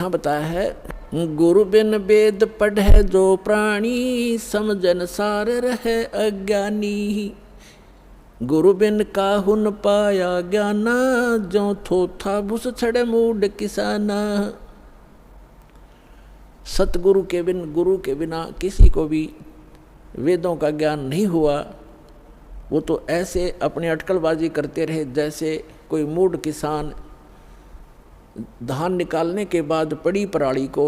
यहाँ बताया है गुरु बिन वेद पढ़े जो प्राणी समझन सार रहे अज्ञानी। गुरु बिन काहू न पाया ज्ञाना जो थोथा भूस छड़े मूड किसाना। सतगुरु के बिन गुरु के बिना किसी को भी वेदों का ज्ञान नहीं हुआ। वो तो ऐसे अपनी अटकलबाजी करते रहे जैसे कोई मूड किसान धान निकालने के बाद पड़ी पराली को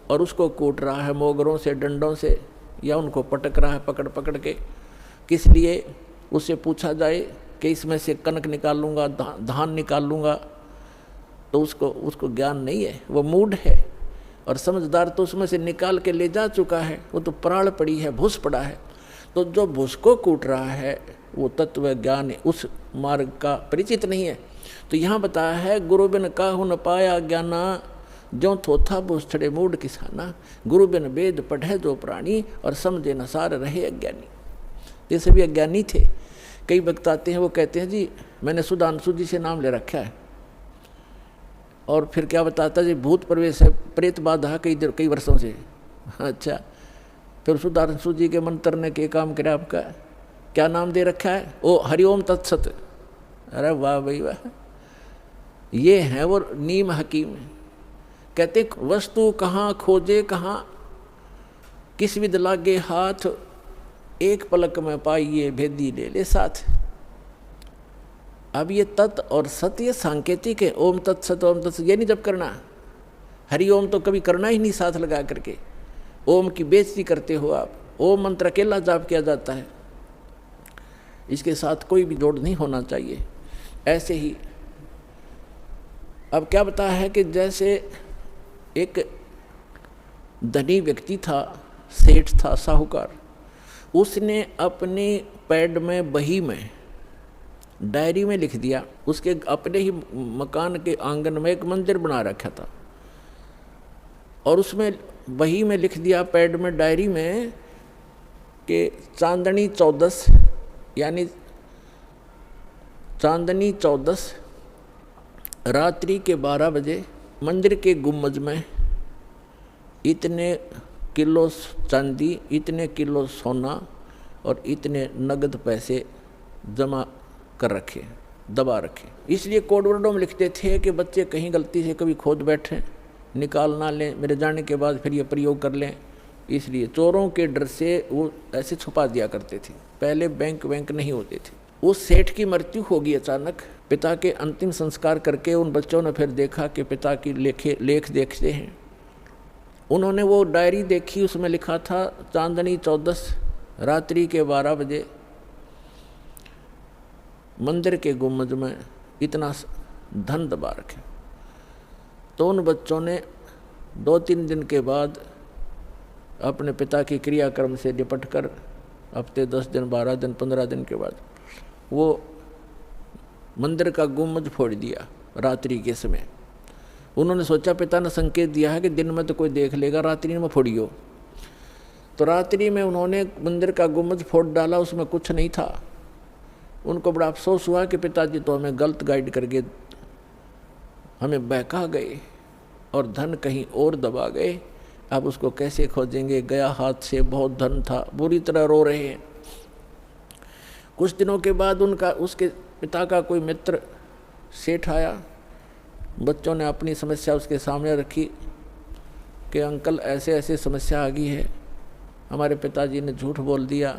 और उसको कूट रहा है मोगरों से डंडों से या उनको पटक रहा है पकड़ पकड़ के। किस लिए? उससे पूछा जाए कि इसमें से कनक निकालूंगा धान निकालूंगा तो उसको ज्ञान नहीं है, वो मूड है। और समझदार तो उसमें से निकाल के ले जा चुका है, वो तो पराल पड़ी है, भूस पड़ा है। तो जो भूस को कूट रहा है वो तत्व ज्ञान उस मार्ग का परिचित नहीं है। तो यहाँ बताया है गुरु बिन काहू न पाया ज्ञाना जो थोथा भूस छड़े मूड किसाना। गुरु बिन वेद पढ़े जो प्राणी और समझे न सार रहे अज्ञानी। ये सभी अज्ञानी थे। कई वक्त आते हैं वो कहते हैं जी मैंने सुधांशु जी से नाम ले रखा है और फिर क्या बताता जी भूत प्रवेश है प्रेत बाधा कई वर्षों से। अच्छा, फिर सुधांशु जी के मंत्र ने के काम करे आपका क्या नाम दे रखा है? ओ हरिओम तत्सत। अरे वाह भाई वाह, ये है वो नीम हकीम। कहते वस्तु कहाँ खोजे कहाँ किस विद लागे हाथ एक पलक में पाइए भेदी ले ले साथ। अब ये तत् और सत्य सांकेतिक है। ओम तत्सत ओम तत्सत ये नहीं जब करना। हरिओम तो कभी करना ही नहीं साथ लगा करके। ओम की बेइज्जती करते हो आप। ओम मंत्र अकेला जाप किया जाता है, इसके साथ कोई भी जोड़ नहीं होना चाहिए। ऐसे ही अब क्या बताया है कि जैसे एक धनी व्यक्ति था, सेठ था, साहूकार। उसने अपने पैड में बही में डायरी में लिख दिया, उसके अपने ही मकान के आंगन में एक मंदिर बना रखा था और उसमें बही में लिख दिया पैड में डायरी में कि चांदनी 14 यानी चांदनी 14 रात्रि के 12 बजे मंदिर के गुम्बज में इतने किलो चांदी, इतने किलो सोना और इतने नगद पैसे जमा कर रखे, दबा रखे। इसलिए कोडवर्डों में लिखते थे कि बच्चे कहीं गलती से कभी खोद बैठे, निकाल ना लें, मेरे जाने के बाद फिर ये प्रयोग कर लें। इसलिए चोरों के डर से वो ऐसे छुपा दिया करते थे। पहले बैंक नहीं होते थे। उस सेठ की मृत्यु होगी अचानक। पिता के अंतिम संस्कार करके उन बच्चों ने फिर देखा कि पिता की लेख देखते हैं। उन्होंने वो डायरी देखी, उसमें लिखा था चांदनी 14 रात्रि के 12 बजे मंदिर के गुम्बज में इतना धन दबा रखे। तो उन बच्चों ने 2-3 दिन के बाद अपने पिता की क्रियाक्रम से निपट कर हफ्ते 10 दिन 12 दिन 15 दिन के बाद वो मंदिर का गुम्बज फोड़ दिया रात्रि के समय। उन्होंने सोचा पिता ने संकेत दिया है कि दिन में तो कोई देख लेगा, रात्रि में फोड़ियो। तो रात्रि में उन्होंने मंदिर का गुम्बज फोड़ डाला, उसमें कुछ नहीं था। उनको बड़ा अफसोस हुआ कि पिताजी तो हमें गलत गाइड करके हमें बहका गए और धन कहीं और दबा गए। अब उसको कैसे खोजेंगे, गया हाथ से, बहुत धन था। बुरी तरह रो रहे हैं। कुछ दिनों के बाद उसके पिता का कोई मित्र सेठ आया। बच्चों ने अपनी समस्या उसके सामने रखी कि अंकल ऐसे ऐसे समस्या आ गई है, हमारे पिताजी ने झूठ बोल दिया,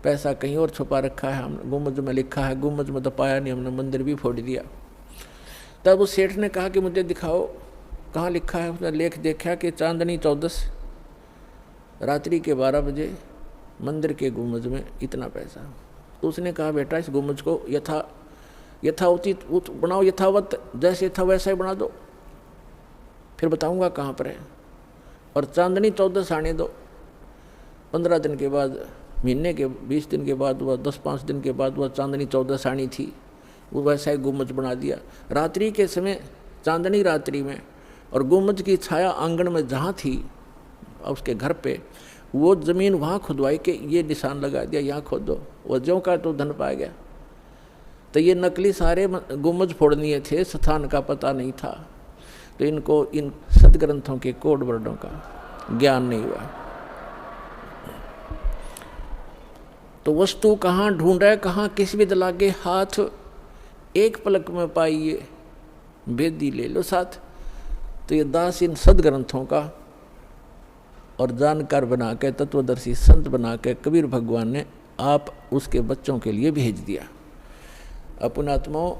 पैसा कहीं और छुपा रखा है, हम गुम्बज में लिखा है, गुम्बज में तो पाया नहीं, हमने मंदिर भी फोड़ दिया। तब उस सेठ ने कहा कि मुझे दिखाओ कहाँ लिखा है। उसने लेख देखा कि चांदनी 14 रात्रि के 12 बजे मंदिर के गुम्बज में इतना पैसा। तो उसने कहा बेटा इस गुम्बज को यथाउचित बनाओ, यथावत जैसे था वैसा ही बना दो, फिर बताऊंगा कहाँ पर है। और चांदनी 14 आने दो। 15 दिन के बाद, महीने के 20 दिन के बाद, वह 10-5 दिन के बाद वह चांदनी 14 आनी थी, वो वैसा ही गुम्बज बना दिया। रात्रि के समय चांदनी रात्रि में और गुम्बज की छाया आंगन में जहाँ थी उसके घर पे, वो ज़मीन वहाँ खुदवाई के ये निशान लगा दिया, यहाँ खोदो। वो ज्यों का तो धन पा गया। तो ये नकली सारे गुम्बज फोड़नीय थे, स्थान का पता नहीं था। तो इनको इन सदग्रंथों के कोड वर्डों का ज्ञान नहीं हुआ। तो वस्तु कहाँ ढूंढे, कहाँ किस विद लागे हाथ, एक पलक में पाइए भेदी ले लो साथ। तो ये दास इन सदग्रंथों का और जानकार बना के, तत्वदर्शी संत बना के कबीर भगवान ने आप उसके बच्चों के लिए भेज दिया। अपनात्माओं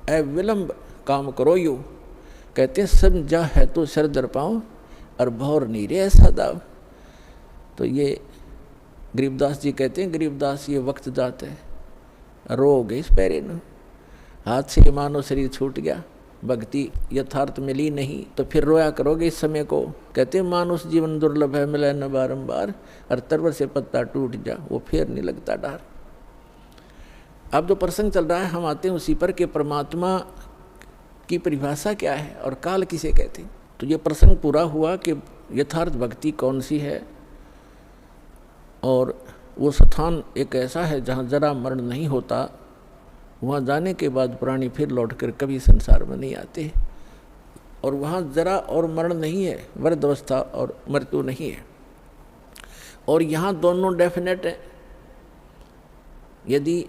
अविलंब काम करो यू, कहते हैं समझा है तो सर दर पाओ और भौर नहीं रे ऐसा दाव। तो ये गरीबदास जी कहते हैं, गरीबदास ये वक्त जाते है रो गए इस पैरे न, हाथ से मानो शरीर छूट गया, भक्ति यथार्थ मिली नहीं तो फिर रोया करोगे इस समय को। कहते हैं मानुष जीवन दुर्लभ है मिले न बारंबार, और तरवर से पत्ता टूट जा वो फिर नहीं लगता डार। अब जो प्रसंग चल रहा है हम आते हैं उसी पर कि परमात्मा की परिभाषा क्या है और काल किसे कहते हैं। तो ये प्रसंग पूरा हुआ कि यथार्थ भक्ति कौन सी है, और वो स्थान एक ऐसा है जहाँ जरा मरण नहीं होता, वहाँ जाने के बाद प्राणी फिर लौटकर कभी संसार में नहीं आते, और वहाँ जरा और मरण नहीं है, वृद्ध अवस्था और मृत्यु नहीं है। और यहाँ दोनों डेफिनेट है, यदि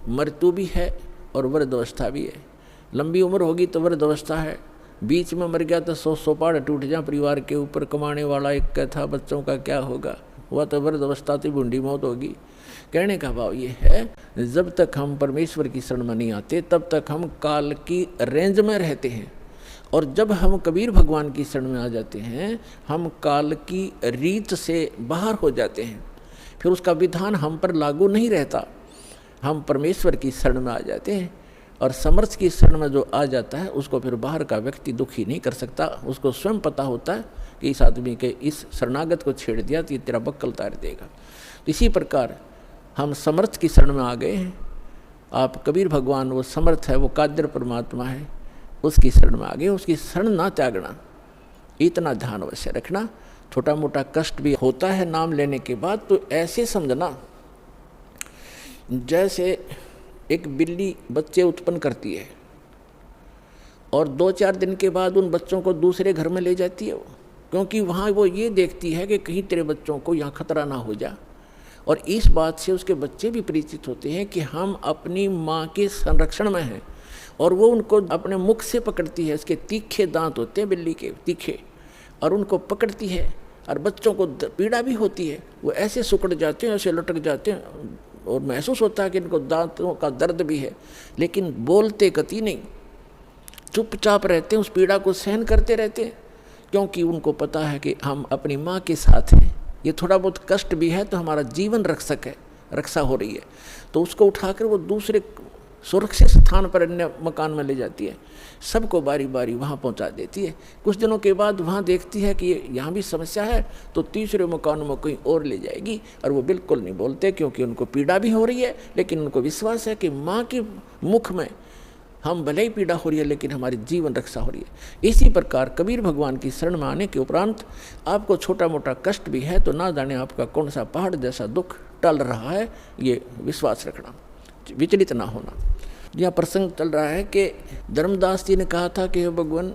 मृत्यु भी है और वृद्ध अवस्था भी है। लंबी उम्र होगी तो वृद्ध अवस्था है, बीच में मर गया तो 100 पहाड़ टूट जाए परिवार के ऊपर, कमाने वाला एक का था बच्चों का क्या होगा, वह तो वृद्ध अवस्था तो बूढ़ी मौत होगी। कहने का भाव ये है जब तक हम परमेश्वर की शरण में नहीं आते तब तक हम काल की रेंज में रहते हैं, और जब हम कबीर भगवान की शरण में आ जाते हैं हम काल की रीत से बाहर हो जाते हैं, फिर उसका विधान हम पर लागू नहीं रहता, हम परमेश्वर की शरण में आ जाते हैं। और समर्थ की शरण में जो आ जाता है उसको फिर बाहर का व्यक्ति दुखी नहीं कर सकता, उसको स्वयं पता होता है कि इस आदमी के इस शरणागत को छेड़ दिया तो ये तेरा बक्कल तार देगा। इसी प्रकार हम समर्थ की शरण में आ गए हैं, आप कबीर भगवान वो समर्थ है, वो कादर परमात्मा है, उसकी शरण में आ गए, उसकी शरण ना त्यागना, इतना ध्यान अवश्य रखना। छोटा मोटा कष्ट भी होता है नाम लेने के बाद, तो ऐसे समझना जैसे एक बिल्ली बच्चे उत्पन्न करती है और 2-4 दिन के बाद उन बच्चों को दूसरे घर में ले जाती है वो, क्योंकि वहाँ वो ये देखती है कि कहीं तेरे बच्चों को यहाँ खतरा ना हो जा। और इस बात से उसके बच्चे भी परिचित होते हैं कि हम अपनी माँ के संरक्षण में हैं, और वो उनको अपने मुख से पकड़ती है, उसके तीखे दांत होते हैं बिल्ली के तीखे, और उनको पकड़ती है, और बच्चों को पीड़ा भी होती है, वो ऐसे सुकड़ जाते हैं, ऐसे लटक जाते हैं, और महसूस होता है कि इनको दांतों का दर्द भी है, लेकिन बोलते कति नहीं, चुपचाप रहते हैं, उस पीड़ा को सहन करते रहते हैं, क्योंकि उनको पता है कि हम अपनी माँ के साथ हैं। ये थोड़ा बहुत कष्ट भी है तो हमारा जीवन रक्षक है, रक्षा हो रही है, तो उसको उठाकर वो दूसरे सुरक्षित स्थान पर अन्य मकान में ले जाती है, सबको बारी बारी वहाँ पहुँचा देती है। कुछ दिनों के बाद वहाँ देखती है कि यहाँ भी समस्या है, तो तीसरे मकान में कहीं और ले जाएगी, और वो बिल्कुल नहीं बोलते क्योंकि उनको पीड़ा भी हो रही है, लेकिन उनको विश्वास है कि माँ के मुख में हम भले ही पीड़ा हो रही है लेकिन हमारी जीवन रक्षा हो रही है। इसी प्रकार कबीर भगवान की शरण में आने के उपरांत आपको छोटा मोटा कष्ट भी है तो ना जाने आपका कौन सा पहाड़ जैसा दुख टल रहा है, ये विश्वास रखना, विचलित ना होना। यह प्रसंग चल रहा है कि धर्मदास जी ने कहा था कि हे भगवान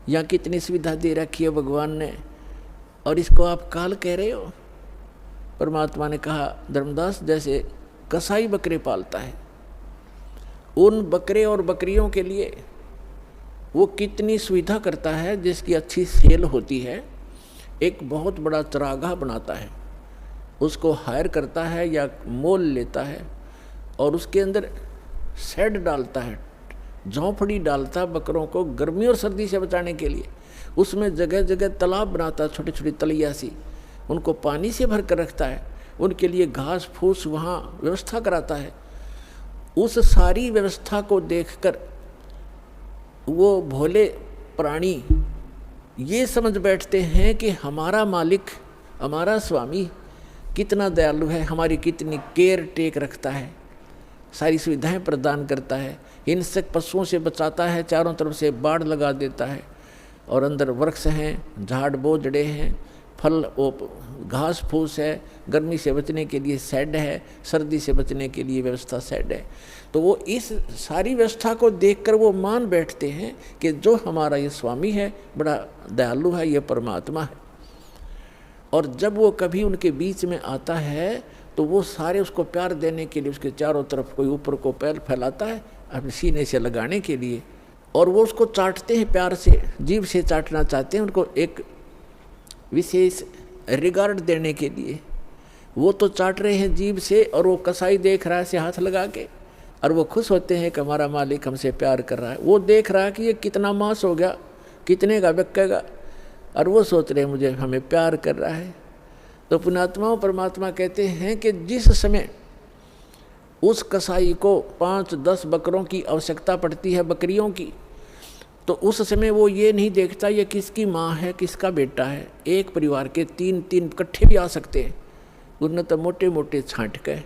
यहाँ कितनी सुविधा दे रखी है भगवान ने, और इसको आप काल कह रहे हो। परमात्मा ने कहा धर्मदास जैसे कसाई बकरे पालता है, उन बकरे और बकरियों के लिए वो कितनी सुविधा करता है, जिसकी अच्छी सेल होती है, एक बहुत बड़ा चरागाह बनाता है, उसको हायर करता है या मोल लेता है, और उसके अंदर शेड डालता है, झोंपड़ी डालता है बकरों को गर्मी और सर्दी से बचाने के लिए। उसमें जगह जगह तालाब बनाता है, छोटी छोटी तलैया सी, उनको पानी से भर कर रखता है, उनके लिए घास फूस वहाँ व्यवस्था कराता है। उस सारी व्यवस्था को देखकर वो भोले प्राणी ये समझ बैठते हैं कि हमारा मालिक, हमारा स्वामी कितना दयालु है, हमारी कितनी केयर टेक रखता है, सारी सुविधाएं प्रदान करता है, हिंसक पशुओं से बचाता है, चारों तरफ से बाड़ लगा देता है, और अंदर वृक्ष हैं, झाड़ बोझड़े हैं, फल वो घास फूस है, गर्मी से बचने के लिए शेड है, सर्दी से बचने के लिए व्यवस्था शेड है। तो वो इस सारी व्यवस्था को देखकर वो मान बैठते हैं कि जो हमारा ये स्वामी है बड़ा दयालु है, ये परमात्मा है। और जब वो कभी उनके बीच में आता है तो वो सारे उसको प्यार देने के लिए उसके चारों तरफ कोई ऊपर को पैर फैलाता है अपने सीने से लगाने के लिए, और वो उसको चाटते हैं प्यार से, जीभ से चाटना चाहते हैं उनको एक विशेष रिगार्ड देने के लिए। वो तो चाट रहे हैं जीभ से और वो कसाई देख रहा है से हाथ लगा के, और वो खुश होते हैं कि हमारा मालिक हमसे प्यार कर रहा है। वो देख रहा है कि ये कितना मांस हो गया, कितने का बिकेगा, और वो सोच रहे हैं मुझे हमें प्यार कर रहा है। तो पुण्यात्माओं परमात्मा कहते हैं कि जिस समय उस कसाई को 5-10 बकरों की आवश्यकता पड़ती है, बकरियों की, तो उस समय वो ये नहीं देखता ये किसकी माँ है किसका बेटा है। एक परिवार के 3-3 इकट्ठे भी आ सकते हैं, उन्हें तो मोटे मोटे छांट के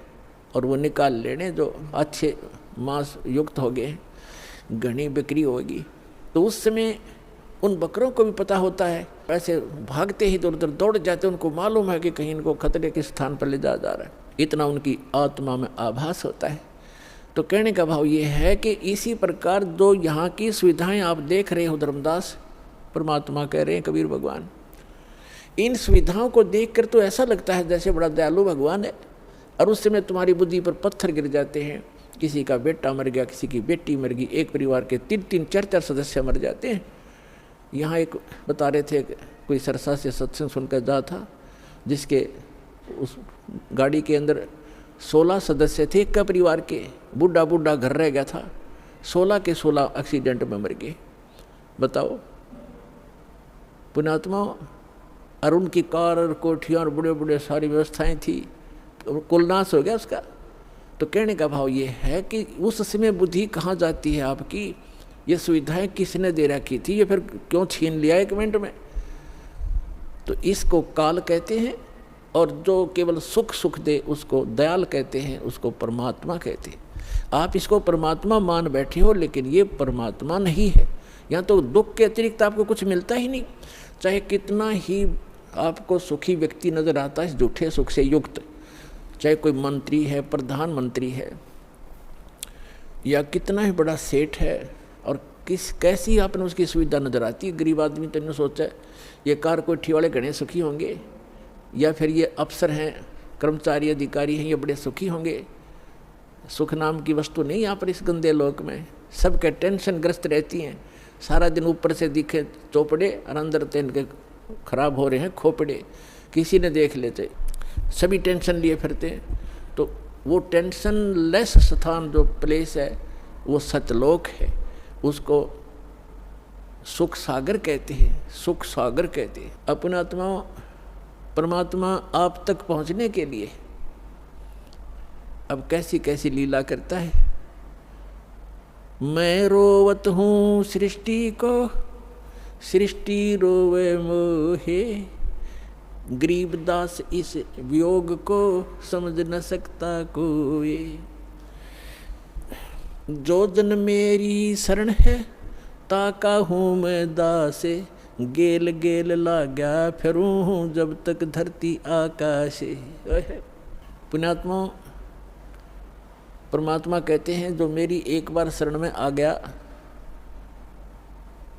और वो निकाल लेने जो अच्छे मांस युक्त हो गए, घनी बिक्री होगी। तो उस समय उन बकरों को भी पता होता है, ऐसे भागते ही इधर उधर दौड़ जाते, उनको मालूम है कि कहीं इनको खतरे के स्थान पर ले जा रहा है, इतना उनकी आत्मा में आभास होता है। तो कहने का भाव ये है कि इसी प्रकार जो यहाँ की सुविधाएं आप देख रहे हो, धर्मदास परमात्मा कह रहे हैं, कबीर भगवान, इन सुविधाओं को देखकर तो ऐसा लगता है जैसे बड़ा दयालु भगवान है, और उस समय तुम्हारी बुद्धि पर पत्थर गिर जाते हैं। किसी का बेटा मर गया, किसी की बेटी मर गई, एक परिवार के 3-3, 4-4 सदस्य मर जाते हैं। यहाँ एक बता रहे थे कोई सरसा से सत्संग सुनकर जा था, जिसके उस गाड़ी के अंदर 16 सदस्य थे एक का परिवार के, बूढ़ा बूढ़ा घर रह गया था, 16 के 16 एक्सीडेंट में मर गए। बताओ पुण्यात्मा, और उनकी कार और कोठियाँ और बड़े बड़े सारी व्यवस्थाएं थी, तो कुल नाश हो गया उसका। तो कहने का भाव ये है कि उस समय बुद्धि कहाँ जाती है आपकी, ये सुविधाएं किसने दे रखी थी, ये फिर क्यों छीन लिया 1 मिनट में। तो इसको काल कहते हैं, और जो केवल सुख सुख दे उसको दयाल कहते हैं, उसको परमात्मा कहते हैं। आप इसको परमात्मा मान बैठे हो, लेकिन ये परमात्मा नहीं है। यहाँ तो दुख के अतिरिक्त आपको कुछ मिलता ही नहीं, चाहे कितना ही आपको सुखी व्यक्ति नजर आता है झूठे सुख से युक्त, चाहे कोई मंत्री है, प्रधानमंत्री है, या कितना ही बड़ा सेठ है, और कैसी आपने उसकी सुविधा नजर आती है। गरीब आदमी तो नहीं सोचा ये कार कोठी वाले घने सुखी होंगे, या फिर ये अफसर हैं, कर्मचारी अधिकारी हैं, ये बड़े सुखी होंगे। सुख नाम की वस्तु नहीं यहाँ पर इस गंदे लोक में, सबके टेंशन ग्रस्त रहती हैं। सारा दिन ऊपर से दिखे चौपड़े और अंदर तो इनके खराब हो रहे हैं खोपड़े, किसी ने देख लेते, सभी टेंशन लिए फिरते। तो वो टेंशन लेस स्थान जो प्लेस है वो सतलोक है, उसको सुख सागर कहते हैं, सुख सागर कहते हैं। अपने आत्मा परमात्मा आप तक पहुंचने के लिए अब कैसी कैसी लीला करता है। मैं रोवत हूँ सृष्टि को, सृष्टि रोवे मोहे, गरीबदास इस वियोग को समझ न सकता कोई। जो जन मेरी शरण है ताका हूँ मैं दासे, गेल गेल लाग्या फिरूँ हूँ जब तक धरती आकाशे। पुण्यात्मा परमात्मा कहते हैं जो मेरी एक बार शरण में आ गया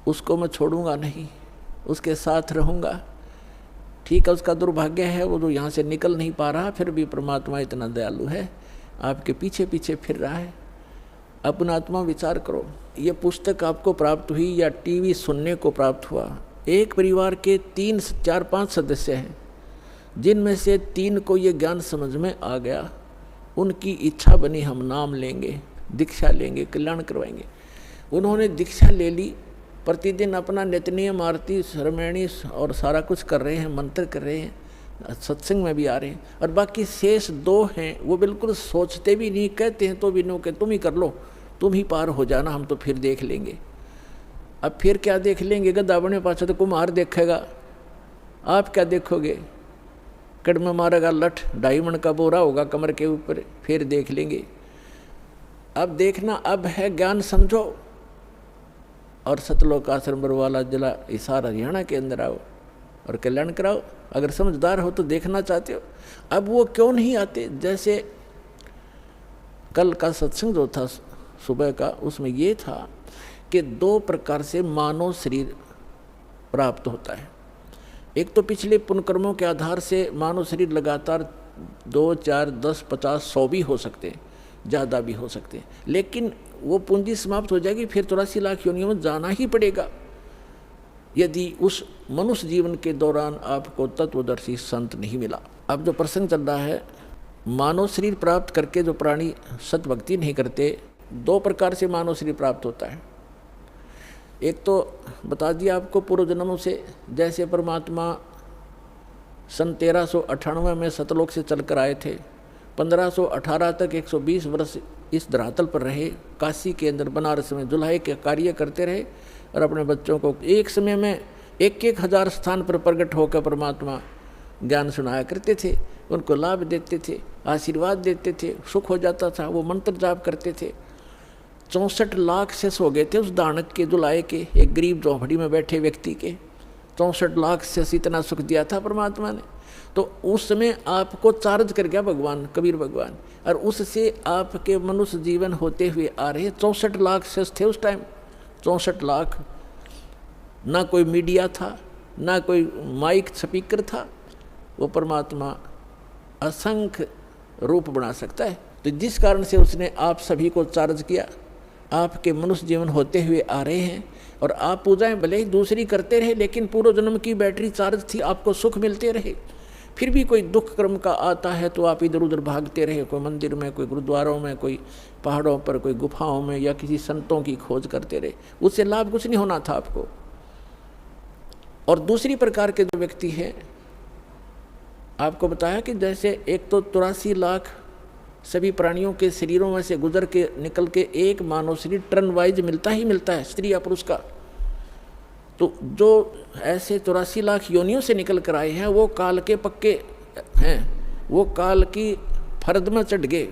उसको मैं छोड़ूंगा नहीं, उसके साथ रहूंगा। ठीक है, उसका दुर्भाग्य है वो जो यहाँ से निकल नहीं पा रहा, फिर भी परमात्मा इतना दयालु है, आपके पीछे पीछे फिर रहा है। अपना आत्मा विचार करो, ये पुस्तक आपको प्राप्त हुई या टीवी सुनने को प्राप्त हुआ। एक परिवार के 3-4-5 सदस्य हैं, जिनमें से 3 को ये ज्ञान समझ में आ गया, उनकी इच्छा बनी हम नाम लेंगे, दीक्षा लेंगे, कल्याण करवाएंगे। उन्होंने दीक्षा ले ली, प्रतिदिन अपना नित्यनियम आरती श्रमणी और सारा कुछ कर रहे हैं, मंत्र कर रहे हैं, सत्संग में भी आ रहे हैं। और बाकी शेष 2 हैं वो बिल्कुल सोचते भी नहीं, कहते हैं तो भी नो के तुम ही कर लो, तुम ही पार हो जाना, हम तो फिर देख लेंगे। अब फिर क्या देख लेंगे, गद्दा बने पाछे तो कुम्हार देखेगा, आप क्या देखोगे। कड़ में मारेगा लठ, 2.5 मन का बोरा होगा कमर के ऊपर, फिर देख लेंगे। अब देखना अब है, ज्ञान समझो और सतलोक आश्रम बरवाला जिला हिसार हरियाणा के अंदर आओ, और कल्याण कराओ। अगर समझदार हो तो देखना चाहते हो। अब वो क्यों नहीं आते? जैसे कल का सत्संग जो था सुबह का, उसमें ये था कि 2 प्रकार से मानव शरीर प्राप्त होता है। एक तो पिछले पुण्यकर्मों के आधार से मानव शरीर लगातार 2, 4, 10, 50, 100 भी हो सकते हैं, ज़्यादा भी हो सकते हैं, लेकिन वो पूंजी समाप्त हो जाएगी, फिर 83 लाख योनियों में जाना ही पड़ेगा यदि उस मनुष्य जीवन के दौरान आपको तत्वदर्शी संत नहीं मिला। अब जो प्रसंग चल रहा है, मानव शरीर प्राप्त करके जो प्राणी सतभक्ति नहीं करते, 2 प्रकार से मानव शरीर प्राप्त होता है। एक तो बता दिया आपको पूर्व जन्मों से, जैसे परमात्मा सन 1398 में सतलोक से चलकर आए थे, 1518 तक 120 वर्ष इस धरातल पर रहे, काशी के अंदर बनारस में जुल्हे के कार्य करते रहे और अपने बच्चों को एक समय में 1-1 हज़ार स्थान पर प्रकट होकर परमात्मा ज्ञान सुनाया करते थे, उनको लाभ देते थे, आशीर्वाद देते थे, सुख हो जाता था, वो मंत्र जाप करते थे। 64 लाख शेष हो गए थे उस दानक के, जुलाए के, एक गरीब झोंपड़ी में बैठे व्यक्ति के 64 लाख शेष इतना सुख दिया था परमात्मा ने। तो उस समय आपको चार्ज कर गया भगवान, कबीर भगवान, और उससे आपके मनुष्य जीवन होते हुए आ रहे 64 लाख शेष थे उस टाइम। 64 लाख, ना कोई मीडिया था, ना कोई माइक स्पीकर था, वो परमात्मा असंख्य रूप बना सकता है। तो जिस कारण से उसने आप सभी को चार्ज किया, आपके मनुष्य जीवन होते हुए आ रहे हैं, और आप पूजाएं भले ही दूसरी करते रहे, लेकिन पूर्व जन्म की बैटरी चार्ज थी, आपको सुख मिलते रहे। फिर भी कोई दुख कर्म का आता है तो आप इधर उधर भागते रहे, कोई मंदिर में, कोई गुरुद्वारों में, कोई पहाड़ों पर, कोई गुफाओं में, या किसी संतों की खोज करते रहे, उससे लाभ कुछ नहीं होना था आपको। और दूसरी प्रकार के जो व्यक्ति हैं, आपको बताया कि जैसे एक तो 83 लाख सभी प्राणियों के शरीरों में से गुजर के निकल के एक मानव शरीर टर्न वाइज मिलता ही मिलता है, स्त्री या पुरुष का। तो जो ऐसे 84 लाख योनियों से निकल कर आए हैं, वो काल के पक्के हैं, वो काल की फर्द में चढ़ गए,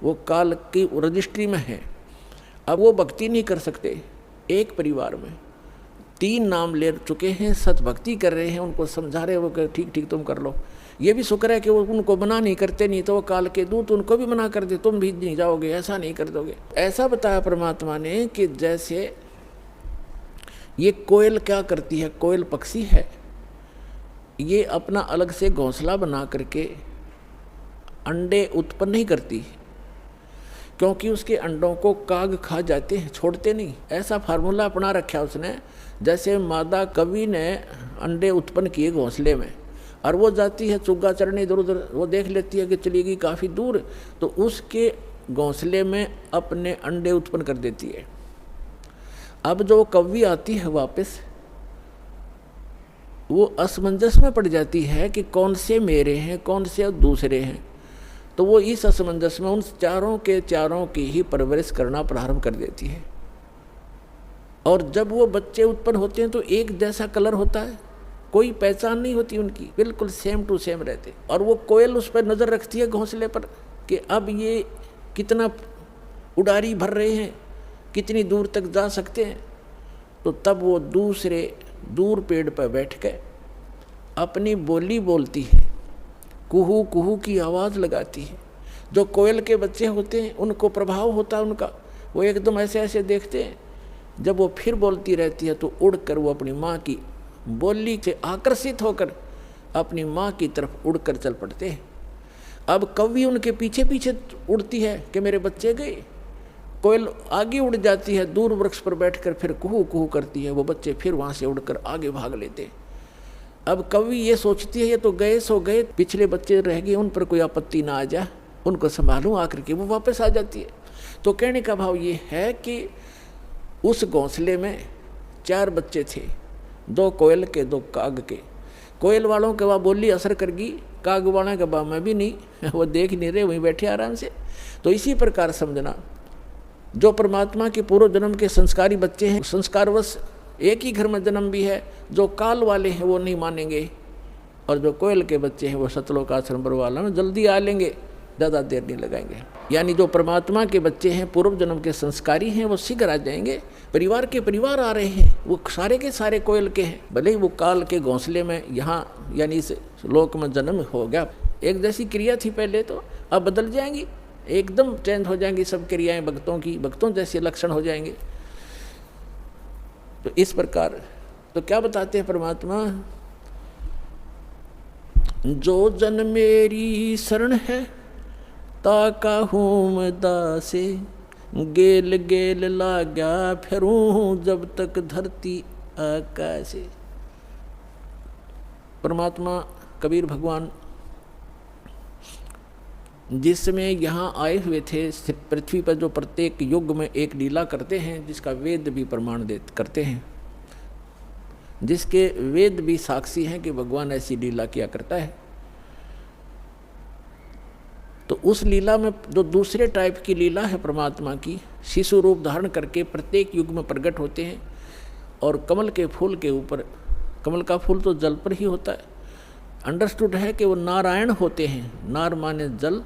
वो काल की रजिस्ट्री में है। अब वो भक्ति नहीं कर सकते। एक परिवार में 3 नाम ले चुके हैं, सतभक्ति कर रहे हैं, उनको समझा रहे, वो कह ठीक ठीक तुम कर लो। ये भी शुक्र है कि वो उनको मना नहीं करते, नहीं तो वो काल के दूत उनको भी मना कर दे, तुम भी नहीं जाओगे, ऐसा नहीं कर दोगे। ऐसा बताया परमात्मा ने कि जैसे ये कोयल क्या करती है, कोयल पक्षी है, ये अपना अलग से घोंसला बना करके अंडे उत्पन्न नहीं करती, क्योंकि उसके अंडों को काग खा जाते हैं, छोड़ते नहीं। ऐसा फार्मूला अपना रखा उसने। जैसे मादा कवि ने अंडे उत्पन्न किए घोंसले में, और वो जाती है चुग्गा चढ़ने इधर उधर, वो देख लेती है कि चली गई काफ़ी दूर, तो उसके घोंसले में अपने अंडे उत्पन्न कर देती है। अब जो कव्वी आती है वापस, वो असमंजस में पड़ जाती है कि कौन से मेरे हैं, कौन से दूसरे हैं। तो वो इस असमंजस में उन चारों के चारों की ही परवरिश करना प्रारंभ कर देती है। और जब वो बच्चे उत्पन्न होते हैं तो एक जैसा कलर होता है, कोई पहचान नहीं होती उनकी, बिल्कुल सेम टू सेम रहते। और वो कोयल उस पर नज़र रखती है घोंसले पर कि अब ये कितना उड़ारी भर रहे हैं, कितनी दूर तक जा सकते हैं। तो तब वो दूसरे दूर पेड़ पर बैठ कर अपनी बोली बोलती है, कुहू कुहू की आवाज़ लगाती है। जो कोयल के बच्चे होते हैं उनको प्रभाव होता है उनका, वो एकदम ऐसे ऐसे देखते हैं। जब वो फिर बोलती रहती है तो उड़कर वो अपनी माँ की बोली से आकर्षित होकर अपनी माँ की तरफ उड़कर चल पड़ते हैं। अब कव्वी उनके पीछे पीछे उड़ती है कि मेरे बच्चे गए, कोयल आगे उड़ जाती है, दूर वृक्ष पर बैठकर फिर कुहू कुहू करती है, वो बच्चे फिर वहाँ से उड़कर आगे भाग लेते हैं। अब कवि ये सोचती है ये तो गए सो गए, पिछले बच्चे रह गए, उन पर कोई आपत्ति ना आ जाए, उनको संभालूं, आकर के वो वापस आ जाती है। तो कहने का भाव ये है कि उस घोंसले में 4 बच्चे थे, 2 कोयल के 2 काग के। कोयल वालों के वहाँ बोली असर कर गई, काग वालों के वहाँ में भी नहीं, वो देख नहीं रहे, वहीं बैठे आराम से। तो इसी प्रकार समझना, जो परमात्मा के पूर्व जन्म के संस्कारी बच्चे हैं, संस्कारवश एक ही घर में जन्म भी है, जो काल वाले हैं वो नहीं मानेंगे, और जो कोयल के बच्चे हैं वो सतलोक आश्रम पर वाला में जल्दी आ लेंगे, ज़्यादा देर नहीं लगाएंगे। यानी जो परमात्मा के बच्चे हैं, पूर्व जन्म के संस्कारी हैं, वो शीघ्र आ जाएंगे। परिवार के परिवार आ रहे हैं, वो सारे के सारे कोयल के हैं, भले ही वो काल के घोंसले में यहाँ यानी इस लोक में जन्म हो गया। एक जैसी क्रिया थी पहले, तो अब बदल जाएंगी, एकदम चेंज हो जाएंगी सब क्रियाएं भक्तों की, भक्तों जैसे लक्षण हो जाएंगे। तो इस प्रकार तो क्या बताते हैं परमात्मा, जो जन मेरी शरण है ताका हूँ दासे, गेल गेल लाग्या फिरूं जब तक धरती आकाशे। परमात्मा कबीर भगवान जिस समय यहाँ आए हुए थे पृथ्वी पर, जो प्रत्येक युग में एक लीला करते हैं जिसका वेद भी प्रमाण करते हैं, जिसके वेद भी साक्षी हैं कि भगवान ऐसी लीला किया करता है। तो उस लीला में जो दूसरे टाइप की लीला है परमात्मा की, शिशु रूप धारण करके प्रत्येक युग में प्रकट होते हैं। और कमल के फूल के ऊपर, कमल का फूल तो जल पर ही होता है, अंडरस्टूड है कि वो नारायण होते हैं। नार माने जल,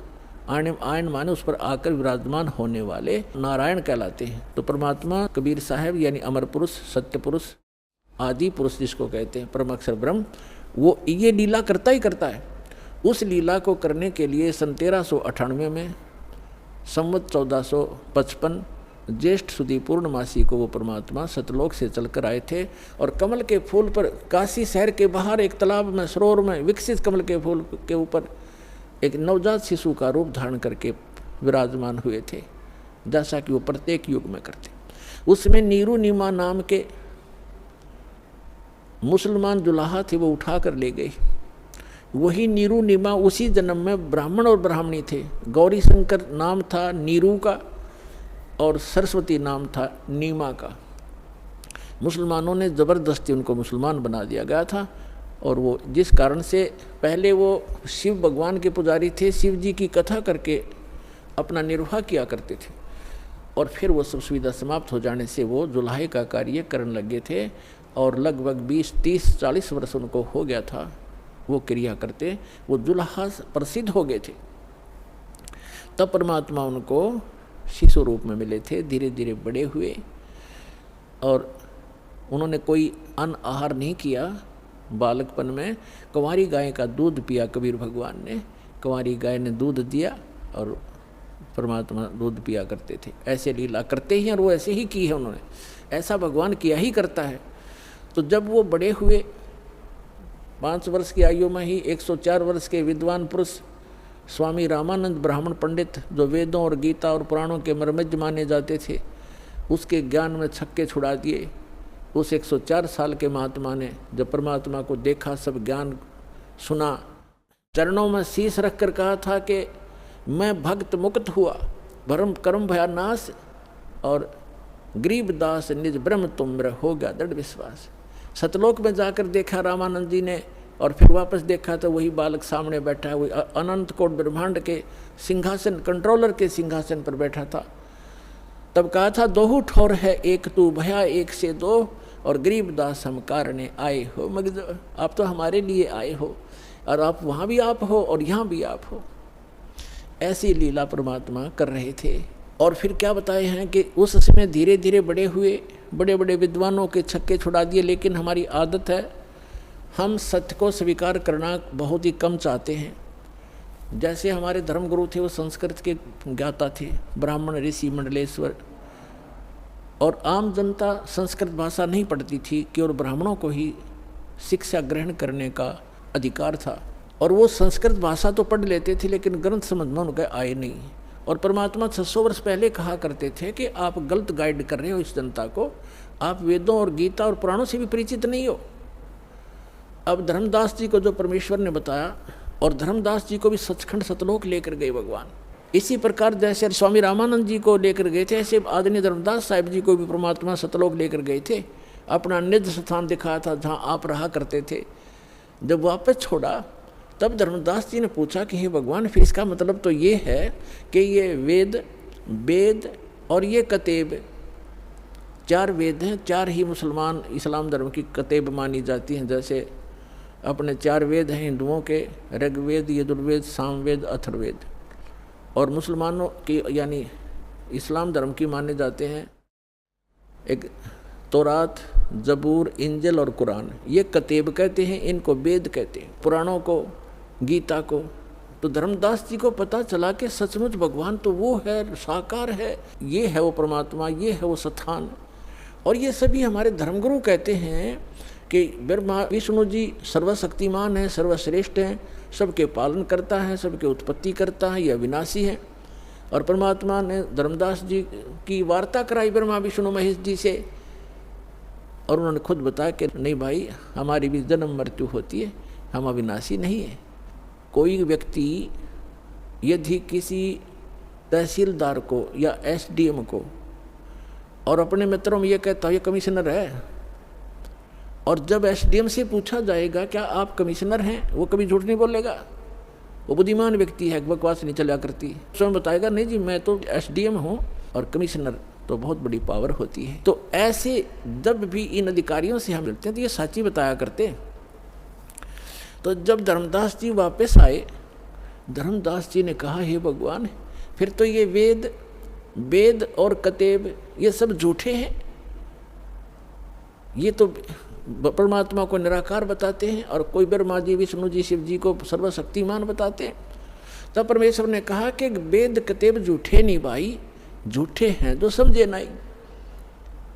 आयन माने उस पर आकर विराजमान होने वाले नारायण कहलाते हैं। तो परमात्मा कबीर साहब यानी अमर पुरुष, सत्य पुरुष, आदि पुरुष जिसको कहते हैं, परम अक्षर ब्रह्म, वो ये लीला करता ही करता है। उस लीला को करने के लिए सन 1398 में संवत 1455 ज्येष्ठ सुदी पूर्णमासी को वो परमात्मा सतलोक से चलकर आए थे। और कमल के फूल पर, काशी शहर के बाहर एक तालाब में, सरोवर में विकसित कमल के फूल के ऊपर एक नवजात शिशु का रूप धारण करके विराजमान हुए थे, जैसा कि वो प्रत्येक युग में करते। उसमें नीरू नीमा नाम के मुसलमान जुलाहा थे, वो उठा कर ले गए। वही नीरू नीमा उसी जन्म में ब्राह्मण और ब्राह्मणी थे। गौरी शंकर नाम था नीरू का और सरस्वती नाम था नीमा का। मुसलमानों ने ज़बरदस्ती उनको मुसलमान बना दिया गया था। और वो जिस कारण से पहले वो शिव भगवान के पुजारी थे, शिव जी की कथा करके अपना निर्वाह किया करते थे। और फिर वो सब सुविधा समाप्त हो जाने से वो जुलाहे का कार्य करने लगे थे। और लगभग 20, 30, 40 वर्ष उनको हो गया था वो क्रिया करते, वो जुलाहा प्रसिद्ध हो गए थे। तब परमात्मा उनको शिशु रूप में मिले थे, धीरे धीरे बड़े हुए। और उन्होंने कोई अन्न आहार नहीं किया बालकपन में। कुंवारी गाय का दूध पिया कबीर भगवान ने, कुंवारी गाय ने दूध दिया और परमात्मा दूध पिया करते थे। ऐसे लीला करते हैं और वो ऐसे ही की है उन्होंने, ऐसा भगवान किया ही करता है। तो जब वो बड़े हुए 5 वर्ष की आयु में ही 104 वर्ष के विद्वान पुरुष स्वामी रामानंद ब्राह्मण पंडित, जो वेदों और गीता और पुराणों के मर्मज्ञ माने जाते थे, उसके ज्ञान में छक्के छुड़ा दिए। उस 104 साल के महात्मा ने जब परमात्मा को देखा, सब ज्ञान सुना, चरणों में शीश रख कर कहा था कि मैं भक्त मुक्त हुआ, भरम कर्म भया नाश, और गरीब दास निज ब्रह्म तुम मेरा हो गया दृढ़ विश्वास। सतलोक में जाकर देखा रामानंद जी ने, और फिर वापस देखा तो वही बालक सामने बैठा है, वही अनंत कोट ब्रह्मांड के सिंहासन, कंट्रोलर के सिंहासन पर बैठा था। तब कहा था दोहू ठौर है एक तू भया एक से दो, और गरीब दास हम कारणे आए हो। मगर आप तो हमारे लिए आए हो, और आप वहाँ भी आप हो और यहाँ भी आप हो। ऐसी लीला परमात्मा कर रहे थे। और फिर क्या बताए हैं कि उस समय धीरे धीरे बड़े हुए, बड़े बड़े विद्वानों के छक्के छुड़ा दिए। लेकिन हमारी आदत है, हम सत्य को स्वीकार करना बहुत ही कम चाहते हैं। जैसे हमारे धर्मगुरु थे, वो संस्कृत के ज्ञाता थे, ब्राह्मण ऋषि मंडलेश्वर, और आम जनता संस्कृत भाषा नहीं पढ़ती थी, केवल ब्राह्मणों को ही शिक्षा ग्रहण करने का अधिकार था। और वो संस्कृत भाषा तो पढ़ लेते थे, लेकिन ग्रंथ समझना उनके आए नहीं। और परमात्मा 600 वर्ष पहले कहा करते थे कि आप गलत गाइड कर रहे हो इस जनता को, आप वेदों और गीता और पुराणों से भी परिचित नहीं हो। अब धर्मदास जी को जो परमेश्वर ने बताया, और धर्मदास जी को भी सचखंड सतलोक लेकर गए भगवान। इसी प्रकार जैसे स्वामी रामानंद जी को लेकर गए थे, ऐसे आदरणीय धर्मदास साहिब जी को भी परमात्मा सतलोक लेकर गए थे। अपना निज स्थान दिखाया था जहाँ आप रहा करते थे। जब वापस छोड़ा तब धर्मदास जी ने पूछा कि हे भगवान, फिर इसका मतलब तो ये है कि ये वेद और ये कतेब, 4 वेद हैं, 4 ही मुसलमान इस्लाम धर्म की कतेब मानी जाती हैं। जैसे अपने 4 वेद हैं हिंदुओं के, ऋग्वेद, यजुर्वेद, सामवेद, अथर्ववेद। और मुसलमानों की यानी इस्लाम धर्म की माने जाते हैं एक तौरात, जबूर, इंजिल और कुरान, ये कतेब कहते हैं, इनको वेद कहते हैं, पुराणों को, गीता को। तो धर्मदास जी को पता चला कि सचमुच भगवान तो वो है, साकार है, ये है वो परमात्मा, ये है वो स्थान। और ये सभी हमारे धर्मगुरु कहते हैं कि ब्रह्मा विष्णु जी सर्वशक्तिमान है, सर्वश्रेष्ठ हैं, सबके पालन करता है, सबके उत्पत्ति करता है, यह अविनाशी है। और परमात्मा ने धर्मदास जी की वार्ता कराई ब्रह्मा विष्णु महेश जी से, और उन्होंने खुद बताया कि नहीं भाई, हमारी भी जन्म मृत्यु होती है, हम अविनाशी नहीं है। कोई व्यक्ति यदि किसी तहसीलदार को या एसडीएम को और अपने मित्रों में ये कहता है ये कमिश्नर है, और जब एसडीएम से पूछा जाएगा क्या आप कमिश्नर हैं, वो कभी झूठ नहीं बोलेगा, वो बुद्धिमान व्यक्ति है, बकवास नहीं चला करती, स्वयं बताएगा नहीं जी मैं तो एसडीएम हूँ, और कमिश्नर तो बहुत बड़ी पावर होती है। तो ऐसे जब भी इन अधिकारियों से हम मिलते हैं तो ये सच्ची बताया करते हैं। तो जब धर्मदास जी वापस आए, धर्मदास जी ने कहा हे भगवान, फिर तो ये वेद और कतेब ये सब झूठे हैं, ये तो परमात्मा को निराकार बताते हैं, और कोई ब्रह्मा जी, विष्णु जी, शिव जी को सर्वशक्तिमान बताते हैं। तब परमेश्वर ने कहा कि वेद कतेब झूठे नहीं भाई, झूठे हैं जो समझे नहीं।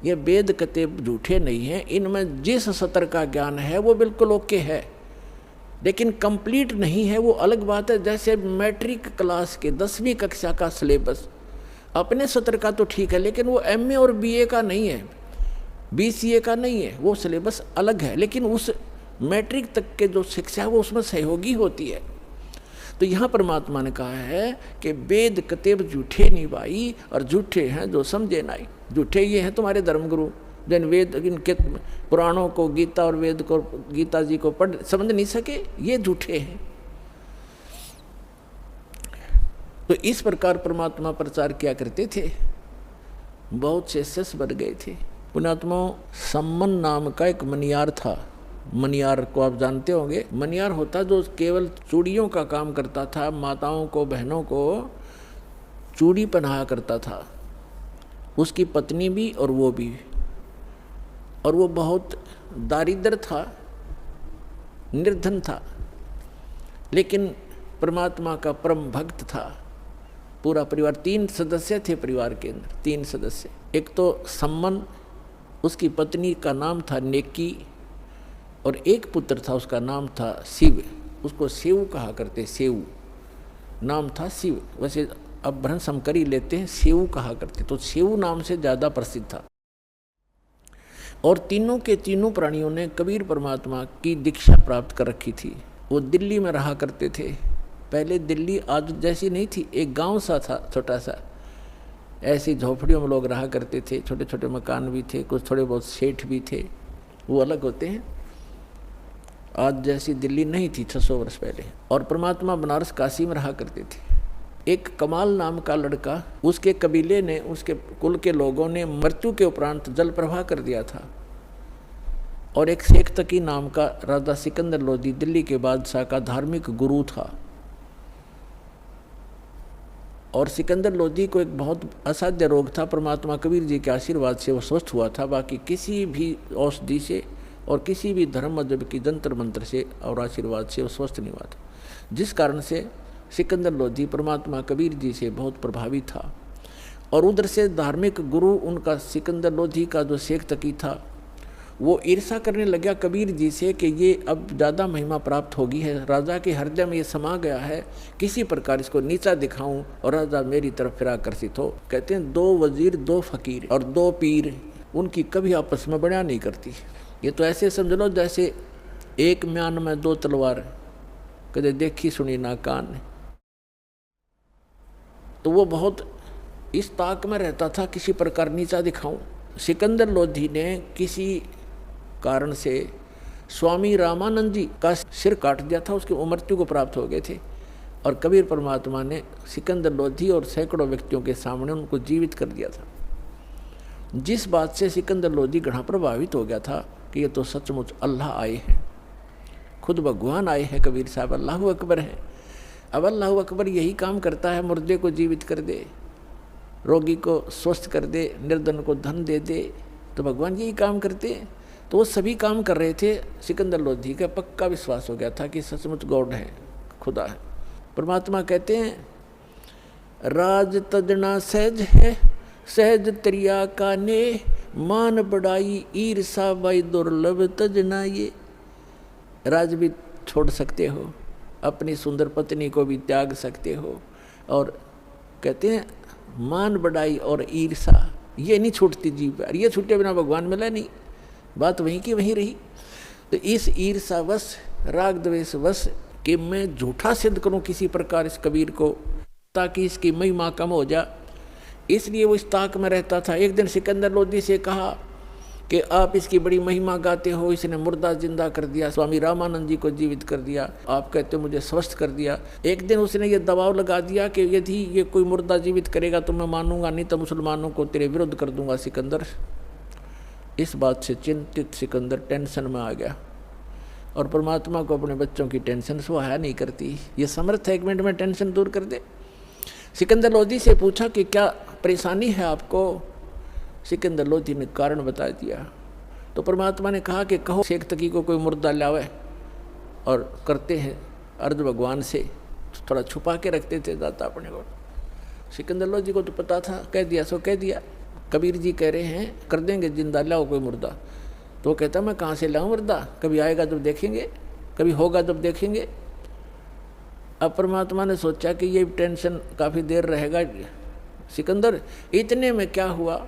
ये वेद कतेब झूठे नहीं हैं, इनमें जिस सत्र का ज्ञान है वो बिल्कुल ओके है, लेकिन कंप्लीट नहीं है वो अलग बात है। जैसे मैट्रिक क्लास के 10वीं कक्षा का सिलेबस अपने सत्र का तो ठीक है, लेकिन वो एमए और बीए का नहीं है, बीसीए का नहीं है, वो सिलेबस अलग है, लेकिन उस मैट्रिक तक के जो शिक्षा है वो उसमें सहयोगी होती है। तो यहाँ परमात्मा ने कहा है कि वेद कतेब झूठे नहीं भाई, और झूठे हैं जो समझे नहीं। झूठे ये हैं तुम्हारे धर्मगुरु जिन वेद इनके पुराणों को, गीता और वेद को, गीता जी को पढ़ समझ नहीं सके, ये झूठे हैं। तो इस प्रकार परमात्मा प्रचार किया करते थे, बहुत से शिष्य बन गए थे। पुण्यात्माओं, सम्मन नाम का एक मनियार था। मनियार को आप जानते होंगे, मनियार होता जो केवल चूड़ियों का काम करता था, माताओं को, बहनों को चूड़ी पहनाया करता था, उसकी पत्नी भी और वो भी। और वो बहुत दारिद्र था, निर्धन था, लेकिन परमात्मा का परम भक्त था। पूरा परिवार, 3 सदस्य थे परिवार के अंदर, 3 सदस्य। एक तो सम्मन, उसकी पत्नी का नाम था नेकी, और एक पुत्र था उसका नाम था शिव, उसको शिव कहा करते, शिव नाम था शिव। वैसे अब भ्रंश हम कर ही लेते हैं, शिव कहा करते, तो शिव नाम से ज़्यादा प्रसिद्ध था। और तीनों के तीनों प्राणियों ने कबीर परमात्मा की दीक्षा प्राप्त कर रखी थी। वो दिल्ली में रहा करते थे। पहले दिल्ली आज जैसी नहीं थी, एक गांव सा था छोटा सा, ऐसी झोपड़ियों में लोग रहा करते थे, छोटे छोटे मकान भी थे, कुछ थोड़े बहुत सेठ भी थे, वो अलग होते हैं। आज जैसी दिल्ली नहीं थी 600 वर्ष पहले। और परमात्मा बनारस काशी में रहा करते थे। एक कमाल नाम का लड़का, उसके कबीले ने, उसके कुल के लोगों ने मृत्यु के उपरांत जल प्रवाह कर दिया था। और एक शेख तकी नाम का राजा सिकंदर लोधी दिल्ली के बादशाह का धार्मिक गुरु था। और सिकंदर लोधी को एक बहुत असाध्य रोग था, परमात्मा कबीर जी के आशीर्वाद से वो स्वस्थ हुआ था। बाकी किसी भी औषधि से और किसी भी धर्म मजहब की जंतर मंत्र से और आशीर्वाद से वो स्वस्थ नहीं हुआ था, जिस कारण से सिकंदर लोधी परमात्मा कबीर जी से बहुत प्रभावित था। और उधर से धार्मिक गुरु उनका सिकंदर लोधी का जो शेख तकी था, वो ईर्षा करने लगा कबीर जी से कि ये अब ज़्यादा महिमा प्राप्त होगी है, राजा के हृदय में ये समा गया है, किसी प्रकार इसको नीचा दिखाऊं और राजा मेरी तरफ फिर आकर्षित हो। कहते हैं 2 वजीर 2 फकीर और 2 पीर, उनकी कभी आपस में बड़ा नहीं करती। ये तो ऐसे समझ लो जैसे एक म्यान में 2 तलवार, कदे देखी सुनी ना कान। तो वो बहुत इस ताक में रहता था किसी प्रकार नीचा दिखाऊं। सिकंदर लोधी ने किसी कारण से स्वामी रामानंद जी का सिर काट दिया था, उसकी मृत्यु को प्राप्त हो गए थे। और कबीर परमात्मा ने सिकंदर लोधी और सैकड़ों व्यक्तियों के सामने उनको जीवित कर दिया था, जिस बात से सिकंदर लोधी घना प्रभावित हो गया था कि ये तो सचमुच अल्लाह आए हैं, खुद भगवान आए हैं। कबीर साहब अल्लाहु अकबर हैं। अब अल्लाह अकबर यही काम करता है, मुर्दे को जीवित कर दे, रोगी को स्वस्थ कर दे, निर्धन को धन दे दे, तो भगवान यही काम करते। तो वो सभी काम कर रहे थे। सिकंदर लोधी का पक्का विश्वास हो गया था कि सचमुच गॉड है, खुदा है। परमात्मा कहते हैं राज तजना सहज है, सहज त्रिया का ने, मान बढ़ाई ईर्षा बाई दुर्लभ तजना ये। राज भी छोड़ सकते हो, अपनी सुंदर पत्नी को भी त्याग सकते हो, और कहते हैं मान बढ़ाई और ईर्षा ये नहीं छूटती जीव पर, ये छूटे बिना भगवान मिला नहीं। बात वहीं की वहीं रही। तो इस ईर्षावश राग द्वेष वश कि मैं झूठा सिद्ध करूं किसी प्रकार इस कबीर को, ताकि इसकी महिमा कम हो जा, इसलिए वो इस ताक में रहता था। एक दिन सिकंदर लोधी से कहा कि आप इसकी बड़ी महिमा गाते हो, इसने मुर्दा जिंदा कर दिया, स्वामी रामानंद जी को जीवित कर दिया, आप कहते हो मुझे स्वस्थ कर दिया। एक दिन उसने ये दबाव लगा दिया कि यदि ये कोई मुर्दा जीवित करेगा तो मैं मानूंगा, नहीं तो मुसलमानों को तेरे विरुद्ध कर दूंगा सिकंदर। इस बात से चिंतित सिकंदर टेंशन में आ गया, और परमात्मा को अपने बच्चों की टेंशन सुहाया नहीं करती। ये समर्थ है 1 मिनट में टेंशन दूर कर दे। सिकंदर लोधी से पूछा कि क्या परेशानी है आपको? सिकंदर लोधी ने कारण बता दिया। तो परमात्मा ने कहा कि कहो शेख तकी को कोई मुर्दा लावे, और करते हैं अर्ध भगवान से, थोड़ा छुपा के रखते थे दाता अपने को। सिकंदर लोधी को तो पता था, कह दिया सो कह दिया। कबीर जी कह रहे हैं कर देंगे जिंदा, लाओ कोई मुर्दा। तो वो कहता मैं कहाँ से लाऊं मुर्दा, कभी आएगा जब देखेंगे, कभी होगा जब देखेंगे। अब परमात्मा ने सोचा कि ये टेंशन काफ़ी देर रहेगा। सिकंदर इतने में क्या हुआ,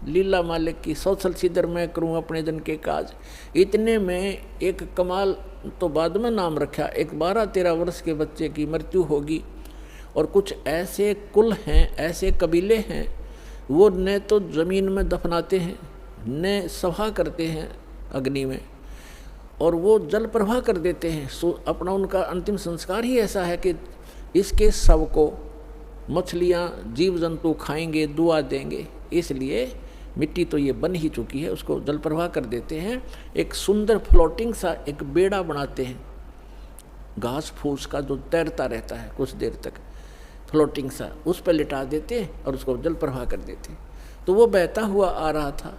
लीला मालिक की सौसल सीधर मैं करूं अपने जन के काज। इतने में एक कमाल तो बाद में नाम रखा, एक 12-13 वर्ष के बच्चे की मृत्यु होगी। और कुछ ऐसे कुल हैं, ऐसे कबीले हैं, वो न तो ज़मीन में दफनाते हैं, न सभा करते हैं अग्नि में, और वो जल प्रवाह कर देते हैं। अपना उनका अंतिम संस्कार ही ऐसा है कि इसके शव को मछलियाँ जीव जंतु खाएंगे, दुआ देंगे। इसलिए मिट्टी तो ये बन ही चुकी है, उसको जल प्रवाह कर देते हैं। एक सुंदर फ्लोटिंग सा एक बेड़ा बनाते हैं, घास फूस का जो तैरता रहता है कुछ देर तक, फ्लोटिंग सा, उस पर लिटा देते और उसको जल प्रवाह कर देते। तो वो बहता हुआ आ रहा था,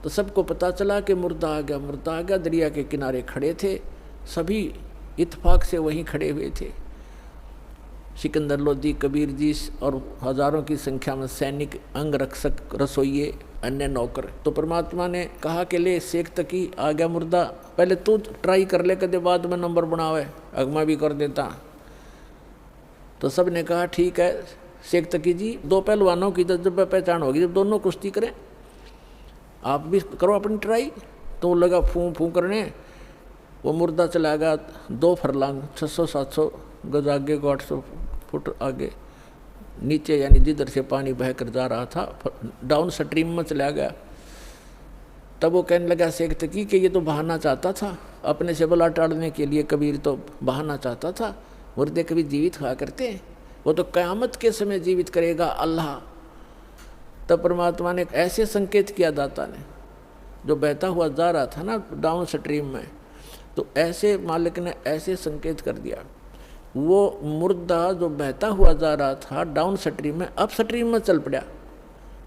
तो सबको पता चला कि मुर्दा आ गया, मुर्दा आ गया। दरिया के किनारे खड़े थे, सभी इत्तेफाक से वहीं खड़े हुए थे। सिकंदर लोधी, कबीर जी और हजारों की संख्या में सैनिक, अंग रक्षक, रसोइये, अन्य नौकर। तो परमात्मा ने कहा कि ले शेख तकी आ गया मुर्दा, पहले तू ट्राई कर ले, कदे बाद में नंबर बनावे, अगमा भी कर देता। तो सब ने कहा ठीक है शेख तकी जी, 2 पहलवानों की जब पहचान होगी जब दोनों कुश्ती करें, आप भी करो अपनी ट्राई। तो वो लगा फूं फूं करने, वो मुर्दा चला गया 2 फरलांग 600-700 गज आगे को 800 फुट आगे नीचे, यानी जिधर से पानी बह कर जा रहा था डाउन स्ट्रीम में चला गया। तब वो कहने लगा शेख तकी कि ये तो बहाना चाहता था, अपने से बला टाड़ने के लिए कबीर तो बहाना चाहता था। मुर्दे कभी जीवित हुआ करते हैं, वो तो क़यामत के समय जीवित करेगा अल्लाह। तब परमात्मा ने ऐसे संकेत किया दाता ने, जो बहता हुआ जा रहा था ना डाउन स्ट्रीम में, तो ऐसे मालिक ने ऐसे संकेत कर दिया, वो मुर्दा जो बहता हुआ जा रहा था डाउन स्ट्रीम में, अप स्ट्रीम में चल पड़ा,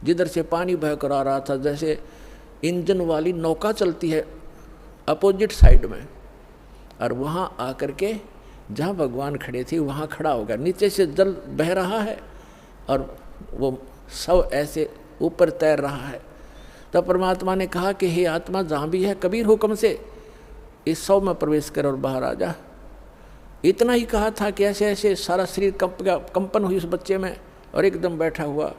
जिधर से पानी बह कर आ रहा था। जैसे इंजन वाली नौका चलती है अपोजिट साइड में, और वहाँ आकर के जहाँ भगवान खड़े थे वहाँ खड़ा हो गया। नीचे से जल बह रहा है और वो सब ऐसे ऊपर तैर रहा है। तब परमात्मा ने कहा कि हे आत्मा, जहाँ भी है कबीर हुक्म से इस शव में प्रवेश कर और बाहर आ जा। इतना ही कहा था कि ऐसे ऐसे सारा शरीर कंपन हुई उस बच्चे में, और एकदम बैठा हुआ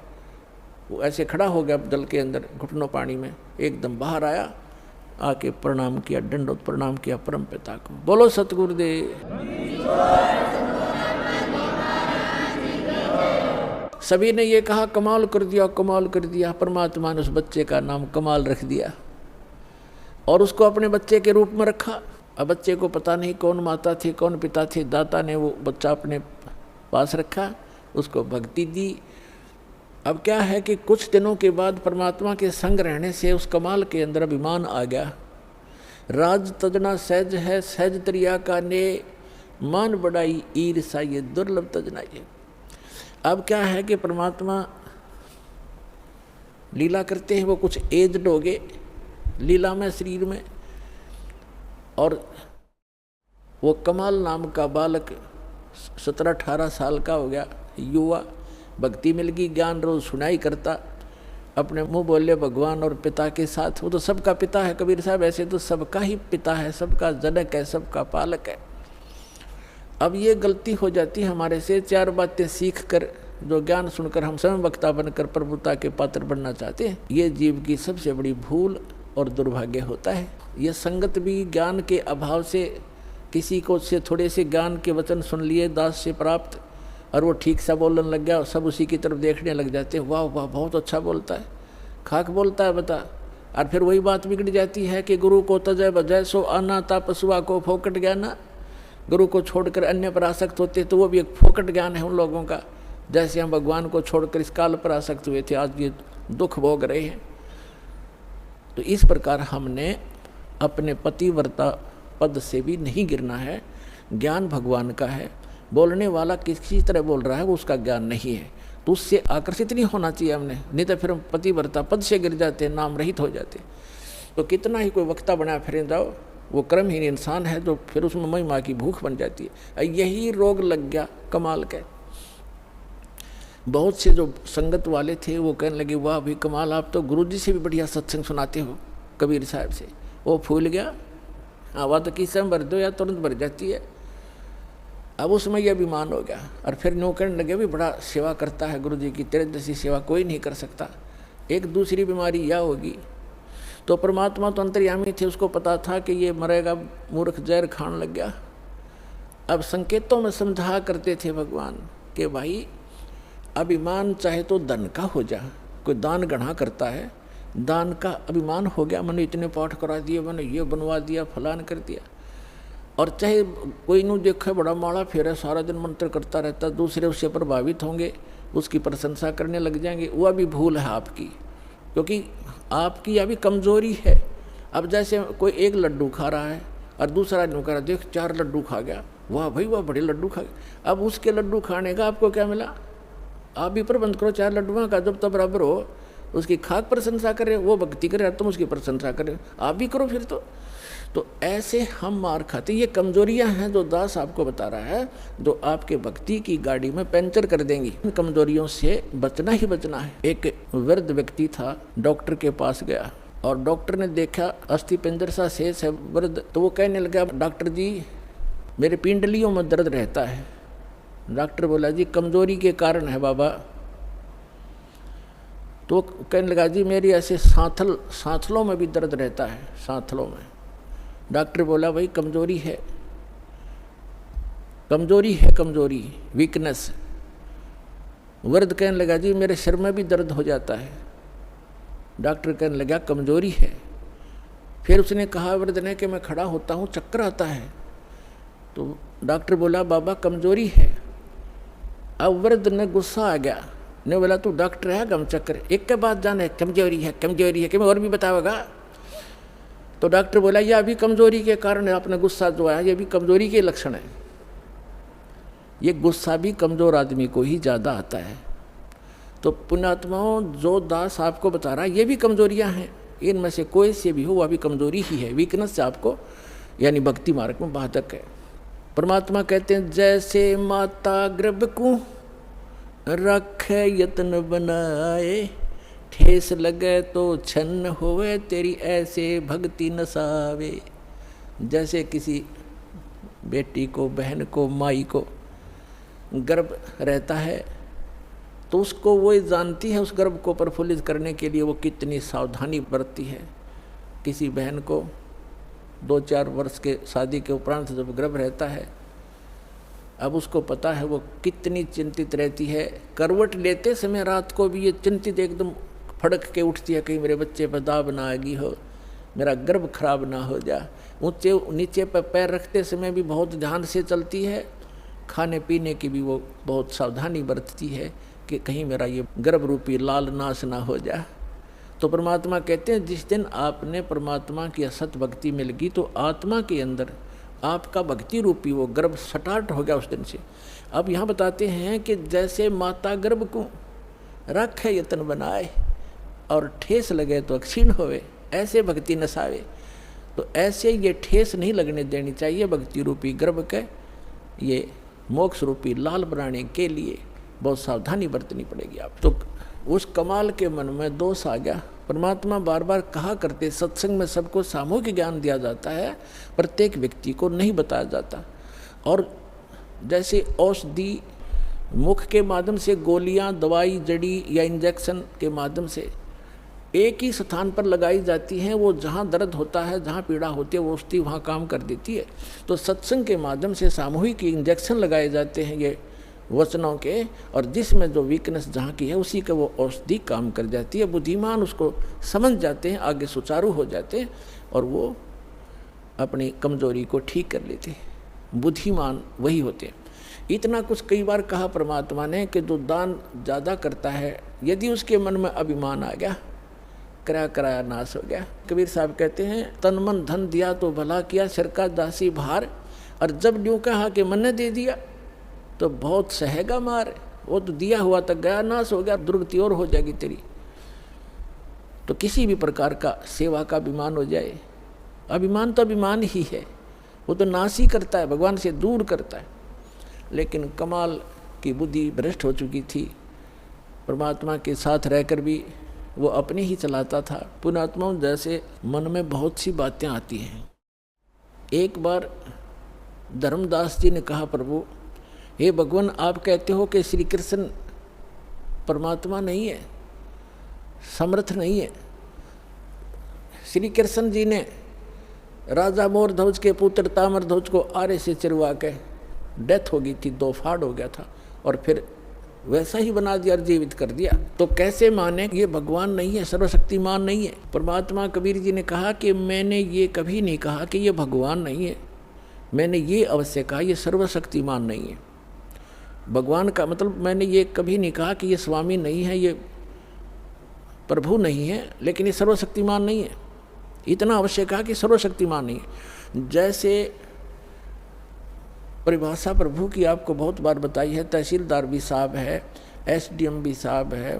वो ऐसे खड़ा हो गया जल के अंदर, घुटनों पानी में, एकदम बाहर आया, आके प्रणाम किया, दंडोत प्रणाम किया परम पिता को। बोलो सतगुरुदेव। सभी ने ये कहा कमाल कर दिया, कमाल कर दिया। परमात्मा ने उस बच्चे का नाम कमाल रख दिया और उसको अपने बच्चे के रूप में रखा। अब बच्चे को पता नहीं कौन माता थी कौन पिता थे, दाता ने वो बच्चा अपने पास रखा, उसको भक्ति दी। अब क्या है कि कुछ दिनों के बाद परमात्मा के संग रहने से उस कमाल के अंदर अभिमान आ गया। राज तजना सहज है, सहज त्रिया का ने, मान बढ़ाई ईर्षा ये दुर्लभ तजनाई। अब क्या है कि परमात्मा लीला करते हैं, वो कुछ एज्ड हो गए लीला में शरीर में, और वो कमाल नाम का बालक 17-18 साल का हो गया, युवा, भक्ति मिल गई, ज्ञान रोज सुनाई करता, अपने मुंह बोले भगवान और पिता के साथ। वो तो सबका पिता है कबीर साहब, ऐसे तो सबका ही पिता है, सबका जनक है, सबका पालक है। अब ये गलती हो जाती है हमारे से, 4 बातें सीख कर, जो ज्ञान सुनकर हम स्वयं वक्ता बनकर प्रभुता के पात्र बनना चाहते हैं, ये जीव की सबसे बड़ी भूल और दुर्भाग्य होता है। ये संगत भी ज्ञान के अभाव से, किसी को से थोड़े से ज्ञान के वचन सुन लिए दास से प्राप्त, और वो ठीक सा बोलने लग गया, सब उसी की तरफ देखने लग जाते हैं, वाह वाह बहुत अच्छा बोलता है, खाक बोलता है बता। और फिर वही बात बिगड़ जाती है कि गुरु को तजय बजय सो आना ता पशुआ को फोकट ज्ञान। गुरु को छोड़कर अन्य पर आसक्त होते तो वो भी एक फोकट ज्ञान है उन लोगों का, जैसे हम भगवान को छोड़कर इस काल पर आसक्त हुए थे, आज ये दुख भोग रहे हैं। तो इस प्रकार हमने अपने पतिव्रता पद से भी नहीं गिरना है। ज्ञान भगवान का है, बोलने वाला किसी तरह बोल रहा है वो उसका ज्ञान नहीं है, तो उससे आकर्षित नहीं होना चाहिए हमने, नहीं तो फिर हम पतिव्रता पद से गिर जाते, नाम रहित हो जाते। तो कितना ही कोई वक्ता बना फिर जाओ, वो क्रमहीन इंसान है, तो फिर उसमें महिमा की भूख बन जाती है। यही रोग लग गया कमाल का। बहुत से जो संगत वाले थे वो कहने लगे, वाह भाई कमाल, आप तो गुरुजी से भी बढ़िया सत्संग सुनाते हो कबीर साहब से। वो फूल गया, आवाज़ तो किस समय भर दो या तुरंत भर जाती है। अब उसमें यह अभिमान हो गया, और फिर न्यू कहने लगे भी बड़ा सेवा करता है गुरुजी की, तेरे जैसी सेवा कोई नहीं कर सकता। एक दूसरी बीमारी यह होगी, तो परमात्मा तो अंतर्यामी थे, उसको पता था कि ये मरेगा, मूर्ख जहर खाने लग गया। अब संकेतों में समझा करते थे भगवान कि भाई अभिमान चाहे तो धन का हो जा, कोई दान गढ़ा करता है, दान का अभिमान हो गया, मैंने इतने पाठ करा दिए, मैंने ये बनवा दिया, फलान कर दिया। और चाहे कोई नू देखे बड़ा माड़ा फेरा, सारा दिन मंत्र करता रहता, दूसरे उससे प्रभावित होंगे, उसकी प्रशंसा करने लग जाएंगे, वह भी भूल है आपकी, क्योंकि आपकी यह भी कमजोरी है। अब जैसे कोई एक लड्डू खा रहा है और दूसरा न्यू कह रहा, देख 4 लड्डू खा गया, वाह भाई वाह बड़े लड्डू खा गया। अब उसके लड्डू खाने का आपको क्या मिला? आप भी प्रबंध करो 4 लड्डुओं का, जब तब बराबर हो, उसकी खाक प्रशंसा करे, वो भक्ति करे, तुम उसकी प्रशंसा करे, आप भी करो फिर। तो ऐसे हम मार खाते। ये कमजोरियां हैं जो दास आपको बता रहा है, जो आपके भक्ति की गाड़ी में पंचर कर देंगी। इन कमजोरियों से बचना ही बचना है। एक वृद्ध व्यक्ति था, डॉक्टर के पास गया और डॉक्टर ने देखा अस्थि पिंजर सा शेष है वृद्ध, तो वो कहने लगा, डॉक्टर जी मेरे पिंडलियों में दर्द रहता है। डॉक्टर बोला, जी कमजोरी के कारण है बाबा। तो कहने लगा, जी मेरी ऐसे सांथलों में भी दर्द रहता है, सांथलों में। डॉक्टर बोला, भाई कमजोरी है, कमजोरी वीकनेस। वृद्ध कहने लगा, जी मेरे सिर में भी दर्द हो जाता है। डॉक्टर कहने लगा, कमजोरी है। फिर उसने कहा वृद्ध ने कि मैं खड़ा होता हूँ चक्कर आता है। तो डॉक्टर बोला, बाबा कमजोरी है। अब वृद्ध ने गुस्सा आ गया, ने बोला, तू डॉक्टर है गम चक्कर, एक के बाद जाने कमजोरी है कि मैं और भी बताओगा। तो डॉक्टर बोला, यह अभी कमजोरी के कारण अपना गुस्सा जो आया, ये भी कमजोरी के लक्षण है। ये गुस्सा भी कमजोर आदमी को ही ज़्यादा आता है। तो पुण्यात्माओं, जो दास आपको बता रहा है ये भी कमजोरियां हैं, इनमें से कोई से भी हो वह भी कमजोरी ही है, वीकनेस से आपको यानी भक्ति मार्ग में बाधक है। परमात्मा कहते हैं, जैसे माता गर्भ को रखे यत्न बनाए, ठेस लगे तो छन्न होवे तेरी ऐसे भक्ति नसावे। जैसे किसी बेटी को, बहन को, माई को गर्भ रहता है तो उसको वो जानती है, उस गर्भ को प्रफुल्लित करने के लिए वो कितनी सावधानी बरतती है। किसी बहन को 2-4 वर्ष के शादी के उपरांत जब गर्भ रहता है, अब उसको पता है वो कितनी चिंतित रहती है। करवट लेते समय रात को भी ये चिंतित एकदम फड़क के उठती है, कहीं मेरे बच्चे पर दाब ना आएगी हो, मेरा गर्भ खराब ना हो जा। ऊंचे नीचे पर पैर रखते समय भी बहुत ध्यान से चलती है। खाने पीने की भी वो बहुत सावधानी बरतती है कि कहीं मेरा ये गर्भ रूपी लाल नाश ना हो जा। तो परमात्मा कहते हैं, जिस दिन आपने परमात्मा की असत भक्ति मिल गई तो आत्मा के अंदर आपका भक्ति रूपी वो गर्भ स्टार्ट हो गया उस दिन से। अब यहाँ बताते हैं कि जैसे माता गर्भ को रखे यतन बनाए और ठेस लगे तो क्षीण होवे, ऐसे भक्ति नसावे। तो ऐसे ये ठेस नहीं लगने देनी चाहिए भक्ति रूपी गर्भ के। ये मोक्ष रूपी लाल बनाने के लिए बहुत सावधानी बरतनी पड़ेगी आप। तो उस कमाल के मन में दोष आ गया। परमात्मा बार बार कहा करते, सत्संग में सबको सामूहिक ज्ञान दिया जाता है, प्रत्येक व्यक्ति को नहीं बताया जाता। और जैसे औषधि मुख के माध्यम से गोलियां, दवाई, जड़ी या इंजेक्शन के माध्यम से एक ही स्थान पर लगाई जाती हैं, वो जहाँ दर्द होता है, जहाँ पीड़ा होती है, वो औषधि वहाँ काम कर देती है। तो सत्संग के माध्यम से सामूहिक इंजेक्शन लगाए जाते हैं ये वचनों के, और जिसमें जो वीकनेस जहाँ की है उसी का वो औषधि काम कर जाती है। बुद्धिमान उसको समझ जाते हैं, आगे सुचारू हो जाते हैं और वो अपनी कमजोरी को ठीक कर लेते हैं। बुद्धिमान वही होते हैं। इतना कुछ कई बार कहा परमात्मा ने कि जो दान ज़्यादा करता है, यदि उसके मन में अभिमान आ गया, कराया कराया नाश हो गया। कबीर साहब कहते हैं, तन मन धन दिया तो भला किया, सिर का दासी भार, और जब न्यू कहा कि मन ने दे दिया तो बहुत सहेगा मार। वो तो दिया हुआ तक गया, नाश हो गया, दुर्गति और हो जाएगी तेरी। तो किसी भी प्रकार का सेवा का अभिमान हो जाए, अभिमान तो अभिमान ही है, वो तो नाश ही करता है, भगवान से दूर करता है। लेकिन कमाल की बुद्धि भ्रष्ट हो चुकी थी। परमात्मा के साथ रहकर भी वो अपने ही चलाता था। पुण्यात्मा जैसे मन में बहुत सी बातें आती हैं। एक बार धर्मदास जी ने कहा, प्रभु हे भगवान, आप कहते हो कि श्री कृष्ण परमात्मा नहीं है, समर्थ नहीं है। श्री कृष्ण जी ने राजा मोर ध्वज के पुत्र ताम्र ध्वज को आरे से चिरवा के डेथ हो गई थी, 2 फाड़ हो गया था, और फिर वैसा ही बना दिया और जीवित कर दिया। तो कैसे माने ये भगवान नहीं है, सर्वशक्तिमान नहीं है। परमात्मा कबीर जी ने कहा कि मैंने ये कभी नहीं कहा कि ये भगवान नहीं है, मैंने ये अवश्य कहा ये सर्वशक्तिमान नहीं है। भगवान का मतलब मैंने ये कभी नहीं कहा कि ये स्वामी नहीं है, ये प्रभु नहीं है, लेकिन ये सर्वशक्तिमान नहीं है। इतना अवश्य कहा कि सर्वशक्तिमान नहीं है। जैसे परिभाषा प्रभु की आपको बहुत बार बताई है, तहसीलदार भी साहब है, एसडीएम भी साहब है,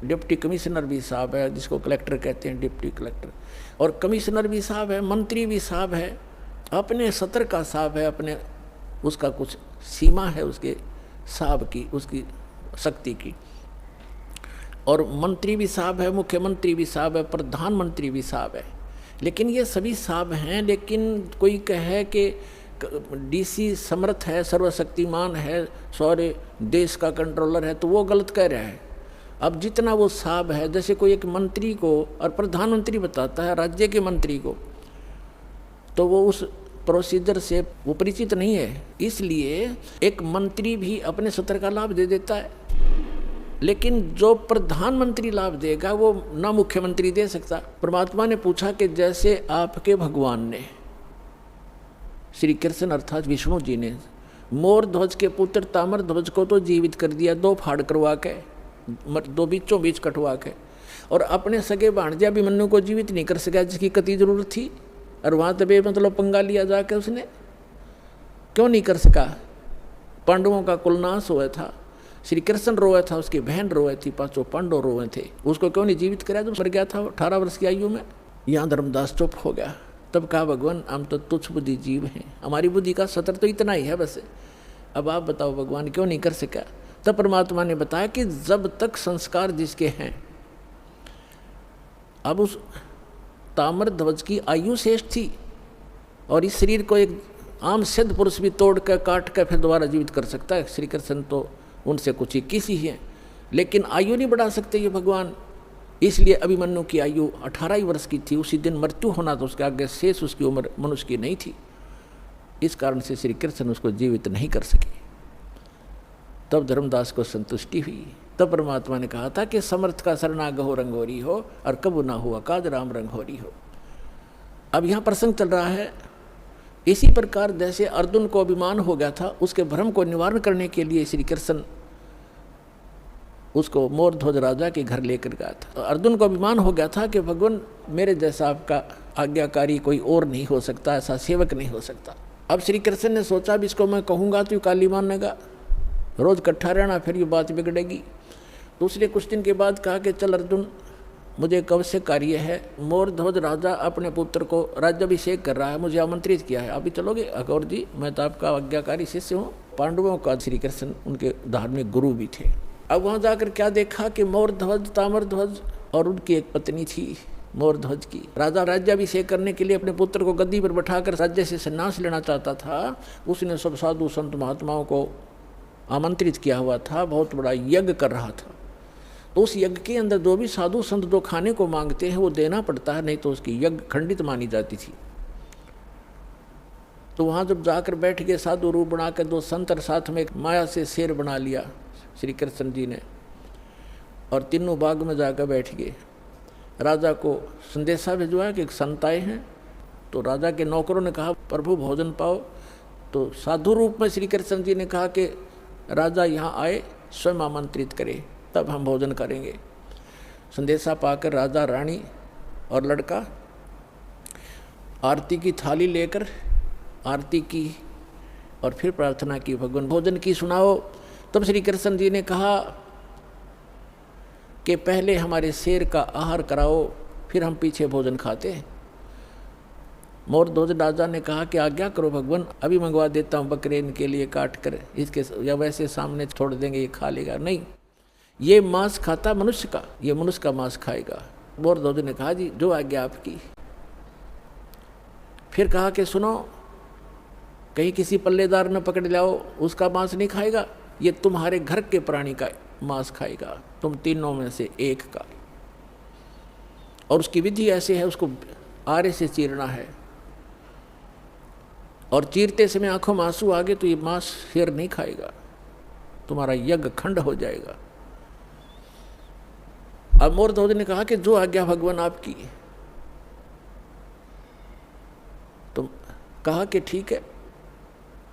डिप्टी कमिश्नर भी साहब है, जिसको कलेक्टर कहते हैं, डिप्टी कलेक्टर, और कमिश्नर भी साहब है, मंत्री भी साहब है, अपने सत्र का साहब है, अपने उसका कुछ सीमा है उसके साहब की, उसकी शक्ति की। और मंत्री भी साहब है, मुख्यमंत्री भी साहब है, प्रधानमंत्री भी साहब है। लेकिन ये सभी साहब हैं, लेकिन कोई कहे कि डीसी समर्थ है, सर्वशक्तिमान है, सारे देश का कंट्रोलर है, तो वो गलत कह रहा है। अब जितना वो साहब है, जैसे कोई एक मंत्री को और प्रधानमंत्री बताता है राज्य के मंत्री को, तो वो उस प्रोसीजर से वो परिचित नहीं है। इसलिए एक मंत्री भी अपने सत्र का लाभ दे देता है, लेकिन जो प्रधानमंत्री लाभ देगा वो ना मुख्यमंत्री दे सकता। परमात्मा ने पूछा कि जैसे आपके भगवान ने, श्री कृष्ण अर्थात विष्णु जी ने, मोर ध्वज के पुत्र ताम्र ध्वज को तो जीवित कर दिया, 2 फाड़ करवा के, 2 बीचों बीच कटवा के, और अपने सगे भांजे अभिमन्यु को जीवित नहीं कर सका, जिसकी कति जरूरत थी, और वहाँ तबे मतलब पंगा लिया जाके उसने क्यों नहीं कर सका। पांडवों का कुलनाश हुआ था, श्री कृष्ण रोए था, उसकी बहन रोए थी, 5 पांडव रोए थे, उसको क्यों नहीं जीवित कराया जो मर गया था 18 वर्ष की आयु में। यहाँ धर्मदास चुप हो गया। तब कहा, भगवान हम तो तुच्छ बुद्धि जीव हैं, हमारी बुद्धि का सतर तो इतना ही है बस, अब आप बताओ भगवान क्यों नहीं कर सका। तब परमात्मा ने बताया कि जब तक संस्कार जिसके हैं, अब उस ताम्र ध्वज की आयु शेष थी, और इस शरीर को एक आम सिद्ध पुरुष भी तोड़ कर काट कर फिर दोबारा जीवित कर सकता है। श्री कृष्ण तो उनसे कुछ 21 ही हैं, लेकिन आयु नहीं बढ़ा सकते ये भगवान। इसलिए अभिमन्यु की आयु 18 ही वर्ष की थी, उसी दिन मृत्यु होना, तो उसके आगे शेष उसकी उम्र मनुष्य की नहीं थी। इस कारण से श्री कृष्ण उसको जीवित नहीं कर सके। तब धर्मदास को संतुष्टि हुई। तब परमात्मा ने कहा था कि समर्थ का शरणागहो रंगोरी हो, और कबू ना हुआ काज राम रंगोरी हो। अब यहाँ प्रसंग चल रहा है। इसी प्रकार जैसे अर्जुन को अभिमान हो गया था, उसके भ्रम को निवारण करने के लिए श्री कृष्ण उसको मोर ध्वज राजा के घर लेकर गया था। अर्जुन को अभिमान हो गया था कि भगवान मेरे जैसा आपका आज्ञाकारी कोई और नहीं हो सकता, ऐसा सेवक नहीं हो सकता। अब श्री कृष्ण ने सोचा भी इसको मैं कहूँगा तो ये काली मानेगा, रोज इकट्ठा रहना, फिर ये बात बिगड़ेगी। तो उसने कुछ दिन के बाद कहा कि चल अर्जुन, मुझे एक अवश्य कार्य है। मोरध्वज राजा अपने पुत्र को राज्याभिषेक कर रहा है, मुझे आमंत्रित किया है, आप भी चलोगे? अघोर जी, मैं तो आपका आज्ञाकारी शिष्य हूँ। पांडवों का श्री कृष्ण उनके धार्मिक गुरु भी थे। अब वहाँ जाकर क्या देखा कि मोरध्वज, ताम्रध्वज और उनकी एक पत्नी थी मोरध्वज की। राजा राज्याभिषेक करने के लिए अपने पुत्र को गद्दी पर बैठाकर राज्य से संन्यास लेना चाहता था। उसने सब साधु संत महात्माओं को आमंत्रित किया हुआ था, बहुत बड़ा यज्ञ कर रहा था। तो उस यज्ञ के अंदर जो भी साधु संत जो खाने को मांगते हैं वो देना पड़ता है, नहीं तो उसकी यज्ञ खंडित मानी जाती थी। तो वहाँ जब जाकर बैठ गए साधु रूप बनाकर, दो संत और साथ में एक माया से शेर बना लिया श्री कृष्ण जी ने, और तीनों बाग में जाकर बैठ गए। राजा को संदेशा भिजवाया कि एक संत आए हैं। तो राजा के नौकरों ने कहा प्रभु भोजन पाओ। तो साधु रूप में श्री कृष्ण जी ने कहा कि राजा यहाँ आए, स्वयं आमंत्रित करे, तब हम भोजन करेंगे। संदेशा पाकर राजा, रानी और लड़का आरती की थाली लेकर आरती की और फिर प्रार्थना की, भगवान भोजन की सुनाओ। तब श्री कृष्ण जी ने कहा कि पहले हमारे शेर का आहार कराओ, फिर हम पीछे भोजन खाते हैं। मोरध्वज राजा ने कहा कि आज्ञा करो भगवान, अभी मंगवा देता हूँ बकरे इनके लिए काट कर, इसके या वैसे सामने छोड़ देंगे, ये खा लेगा। नहीं, ये मांस खाता मनुष्य का, ये मनुष्य का मांस खाएगा। मोरध्वज ने कहा जी जो आज्ञा आपकी। फिर कहा कि सुनो, कहीं किसी पल्लेदार न पकड़ लाओ, उसका मांस नहीं खाएगा, ये तुम्हारे घर के प्राणी का मांस खाएगा, तुम तीनों में से एक का। और उसकी विधि ऐसे है, उसको आरे से चीरना है, और चीरते समय आंखों में आंसू आ गए तो ये मांस शेर नहीं खाएगा, तुम्हारा यज्ञ खंड हो जाएगा। अब मोरध्वज ने कहा कि जो आज्ञा भगवान आपकी। तो कहा कि ठीक है।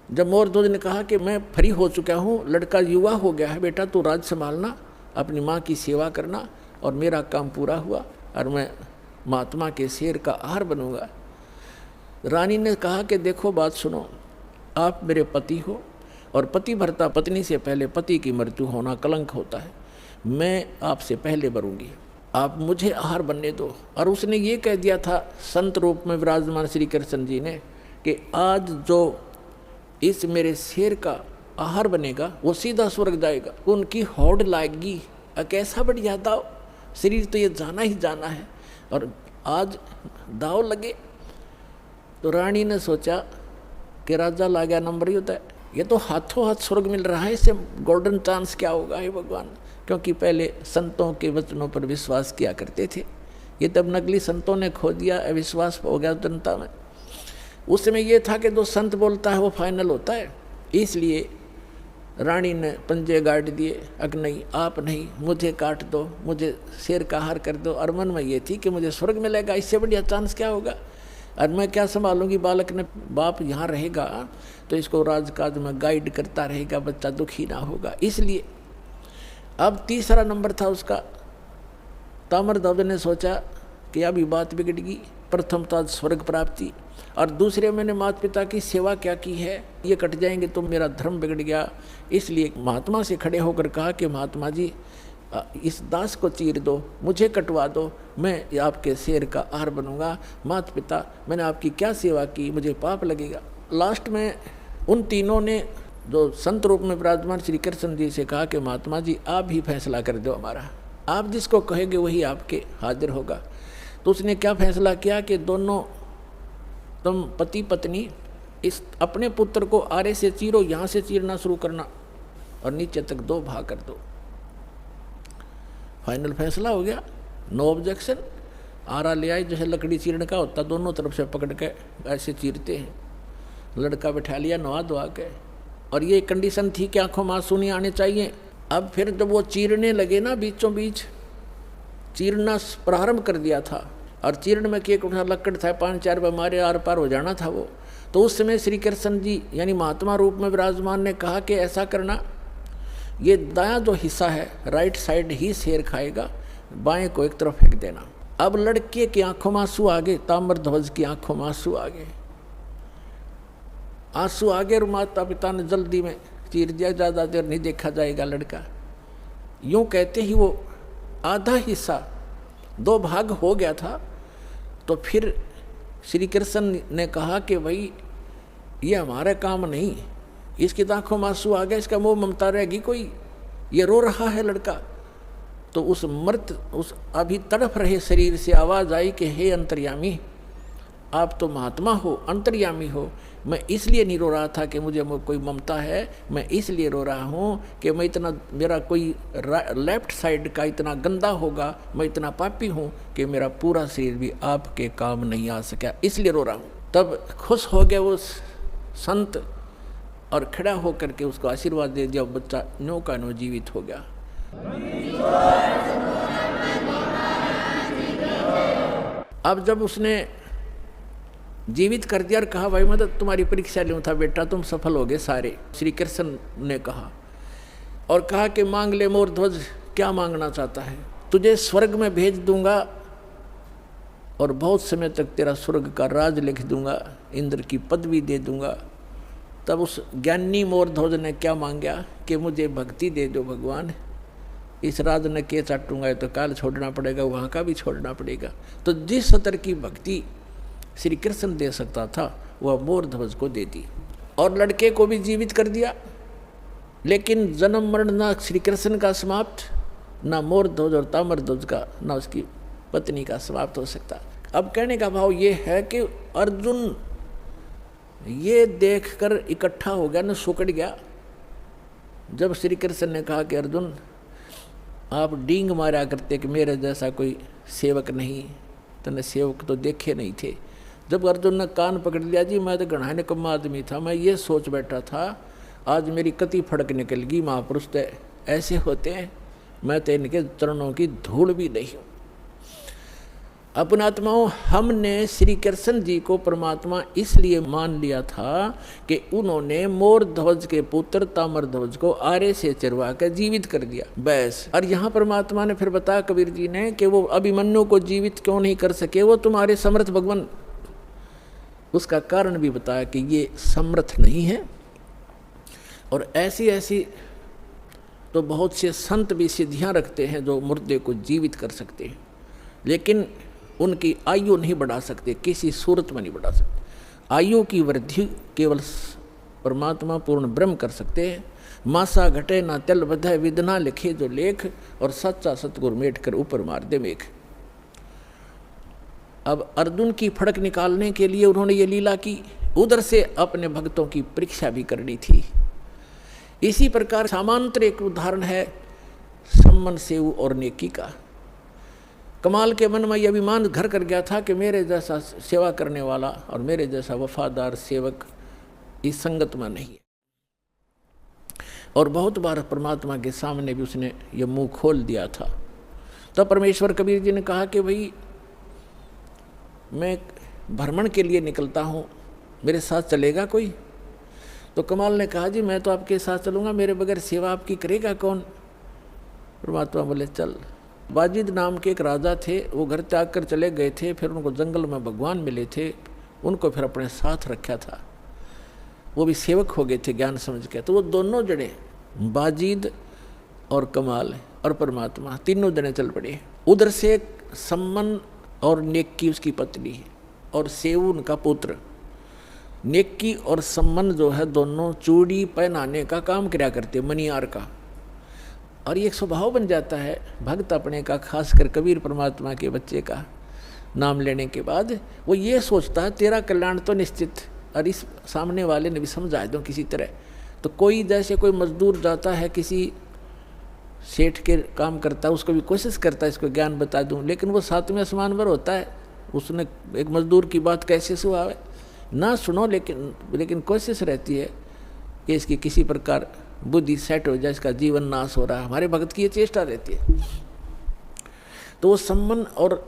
जब मोरध्वज ने कहा कि मैं फ्री हो चुका हूँ, लड़का युवा हो गया है, बेटा तू राज संभालना, अपनी माँ की सेवा करना, और मेरा काम पूरा हुआ और मैं महात्मा के शेर का आहार बनूंगा। रानी ने कहा कि देखो बात सुनो, आप मेरे पति हो और पति भरता पत्नी से पहले पति की मृत्यु होना कलंक होता है, मैं आपसे पहले मरूंगी, आप मुझे आहार बनने दो। और उसने ये कह दिया था संत रूप में विराजमान श्री कृष्ण जी ने कि आज जो इस मेरे शेर का आहार बनेगा वो सीधा स्वर्ग जाएगा, उनकी होड़ लाएगी। कैसा बढ़िया दाव, शरीर तो ये जाना ही जाना है और आज दाव लगे। तो रानी ने सोचा कि राजा ला गया नंबर ही होता है, ये तो हाथों हाथ स्वर्ग मिल रहा है, इससे गोल्डन चांस क्या होगा हे भगवान। क्योंकि पहले संतों के वचनों पर विश्वास किया करते थे, ये तब नकली संतों ने खो दिया, अविश्वास हो गया जनता में। उस समय ये था कि जो संत बोलता है वो फाइनल होता है, इसलिए रानी ने पंजे गाड़ दिए, अग नहीं आप नहीं, मुझे काट दो, मुझे शेर का आहार कर दो। और मन में ये थी कि मुझे स्वर्ग मिलेगा, इससे बढ़िया चांस क्या होगा, और मैं क्या संभालूंगी। बालक ने बाप यहाँ रहेगा तो इसको राजकाज में गाइड करता रहेगा, बच्चा दुखी ना होगा। इसलिए अब तीसरा नंबर था उसका। ताम्रध्वज ने सोचा कि अभी बात बिगड़गी, प्रथम था स्वर्ग प्राप्ति और दूसरे मैंने माता पिता की सेवा क्या की है, ये कट जाएंगे तो मेरा धर्म बिगड़ गया। इसलिए महात्मा से खड़े होकर कहा कि महात्मा जी इस दास को चीर दो, मुझे कटवा दो, मैं आपके शेर का आहार बनूंगा। माता पिता मैंने आपकी क्या सेवा की, मुझे पाप लगेगा। लास्ट में उन तीनों ने जो संत रूप में विराजमान श्री कृष्ण जी से कहा कि महात्मा जी आप ही फैसला कर दो हमारा, आप जिसको कहेंगे वही आपके हाजिर होगा। तो उसने क्या फैसला किया कि दोनों तुम पति पत्नी इस अपने पुत्र को आरे से चीरो, यहाँ से चीरना शुरू करना और नीचे तक 2 भाग कर दो। फाइनल फैसला हो गया, नो ऑब्जेक्शन। आरा ले आए, जैसे लकड़ी चीरने का होता, दोनों तरफ से पकड़ के ऐसे चीरते हैं। लड़का बैठा लिया नवा धोआ के, और ये कंडीशन थी कि आंखों में आंसू नहीं आने चाहिए। अब फिर जब वो चीरने लगे ना, बीचों बीच चीरना प्रारंभ कर दिया था, और चीर्ण में केक उठा लकड़ था, 5-4 मारे आर पार हो जाना था वो। तो उस समय श्री कृष्ण जी यानी महात्मा रूप में विराजमान ने कहा कि ऐसा करना, ये दायां जो हिस्सा है राइट साइड ही शेर खाएगा, बाएं को एक तरफ फेंक देना। अब लड़के की आंखों में आंसू आ गए, ताम्रध्वज की आंखों में आंसू आ गए। आंसू आ गए और माता पिता ने जल्दी में चीर दिया, ज़्यादा देर नहीं देखा जाएगा लड़का। यूँ कहते ही वो आधा हिस्सा 2 भाग हो गया था। तो फिर श्री कृष्ण ने कहा कि भाई ये हमारा काम नहीं, इसकी आंखों में आंसू आ गया, इसका मोह ममता रहेगी कोई, ये रो रहा है लड़का। तो उस अभी तड़फ रहे शरीर से आवाज़ आई कि हे अंतर्यामी, आप तो महात्मा हो, अंतर्यामी हो, मैं इसलिए नहीं रो रहा था कि मुझे कोई ममता है, मैं इसलिए रो रहा हूँ कि मैं इतना, मेरा कोई लेफ्ट साइड का इतना गंदा होगा, मैं इतना पापी हूँ कि मेरा पूरा शरीर भी आपके काम नहीं आ सका, इसलिए रो रहा हूँ। तब खुश हो गया वो संत और खड़ा होकर के उसको आशीर्वाद दे दिया। बच्चा नो का नो जीवित हो गया। अब जब उसने जीवित कर दिया और कहा भाई मैं तो तुम्हारी परीक्षा लूँ था बेटा, तुम सफल हो गए सारे, श्री कृष्ण ने कहा, और कहा कि मांग ले मोर ध्वज, क्या मांगना चाहता है, तुझे स्वर्ग में भेज दूंगा और बहुत समय तक तेरा स्वर्ग का राज लिख दूंगा, इंद्र की पदवी दे दूंगा। तब उस ज्ञानी मोर ध्वज ने क्या मांगा कि मुझे भक्ति दे दो भगवान, इस राज न के चाटूंगा तो काल छोड़ना पड़ेगा, वहाँ का भी छोड़ना पड़ेगा। तो जिस स्तर की भक्ति श्री कृष्ण दे सकता था वह मोर ध्वज को दे दी और लड़के को भी जीवित कर दिया। लेकिन जन्म मरण ना श्री कृष्ण का समाप्त, ना मोर ध्वज और ताम्र ध्वज का, ना उसकी पत्नी का समाप्त हो सकता। अब कहने का भाव ये है कि अर्जुन ये देखकर इकट्ठा हो गया, न सुकड़ गया। जब श्री कृष्ण ने कहा कि अर्जुन आप डींग मारा करते कि मेरे जैसा कोई सेवक नहीं, तने सेवक तो देखे नहीं थे। जब अर्जुन ने कान पकड़ लिया, जी मैं तो गढ़ा निकम्मा आदमी था, मैं ये सोच बैठा था आज मेरी कति फड़क निकल गई, महापुरुष तो ऐसे होते हैं, मैं तो इनके चरणों की धूल भी नहीं हूँ। अपने आत्माओं, हमने श्री कृष्ण जी को परमात्मा इसलिए मान लिया था कि उन्होंने मोर ध्वज के पुत्र ताम्र ध्वज को आरे से चरवा कर जीवित कर दिया, बस। और यहाँ परमात्मा ने फिर बताया कबीर जी ने कि वो अभिमन्यु को जीवित क्यों नहीं कर सके, वो तुम्हारे समर्थ भगवान। उसका कारण भी बताया कि ये समर्थ नहीं है। और ऐसी ऐसी तो बहुत से संत भी सिद्धियाँ रखते हैं जो मुर्दे को जीवित कर सकते हैं, लेकिन उनकी आयु नहीं बढ़ा सकते, किसी सूरत में नहीं बढ़ा सकते। आयु की वृद्धि केवल परमात्मा पूर्ण ब्रह्म कर सकते हैं। मासा घटे ना तल बधाए, विदना लिखे जो लेख, और सच्चा सतगुरु मेट कर ऊपर मार दे मेघ। अब अर्जुन की फड़क निकालने के लिए उन्होंने ये लीला की, उधर से अपने भक्तों की परीक्षा भी करनी थी। इसी प्रकार समांतर एक उदाहरण है सम्मन सेव और नेकी का। कमाल के मन में यह अभिमान घर कर गया था कि मेरे जैसा सेवा करने वाला और मेरे जैसा वफादार सेवक इस संगत में नहीं है। और बहुत बार परमात्मा के सामने भी उसने ये मुंह खोल दिया था। तब परमेश्वर कबीर जी ने कहा कि भाई मैं भ्रमण के लिए निकलता हूँ, मेरे साथ चलेगा कोई? तो कमाल ने कहा जी मैं तो आपके साथ चलूँगा, मेरे बगैर सेवा आपकी करेगा कौन? परमात्मा बोले चल। बाजिद नाम के एक राजा थे, वो घर त्याग कर चले गए थे, फिर उनको जंगल में भगवान मिले थे, उनको फिर अपने साथ रखा था, वो भी सेवक हो गए थे ज्ञान समझ के। तो वो दोनों जने बाजिद और कमाल और परमात्मा तीनों जने चल पड़े। उधर से सम्मन और नेक्की उसकी पत्नी और सेव उनका पुत्र। नेक्की और सम्मन जो है दोनों चूड़ी पहनाने का काम किया करते, मनियार का। और ये एक स्वभाव बन जाता है भक्त अपने का, खासकर कबीर परमात्मा के बच्चे का नाम लेने के बाद वो ये सोचता है तेरा कल्याण तो निश्चित, और इस सामने वाले ने भी समझा दो किसी तरह। तो कोई जैसे कोई मजदूर जाता है किसी सेठ के काम करता है, उसको भी कोशिश करता है इसको ज्ञान बता दूं, लेकिन वो सातवें आसमान पर होता है, उसने एक मजदूर की बात कैसे सुनावे ना सुनो, लेकिन कोशिश रहती है कि इसकी किसी प्रकार बुद्धि सेट हो जाए, इसका जीवन नाश हो रहा है। हमारे भक्त की ये चेष्टा रहती है। तो वो सम्मन और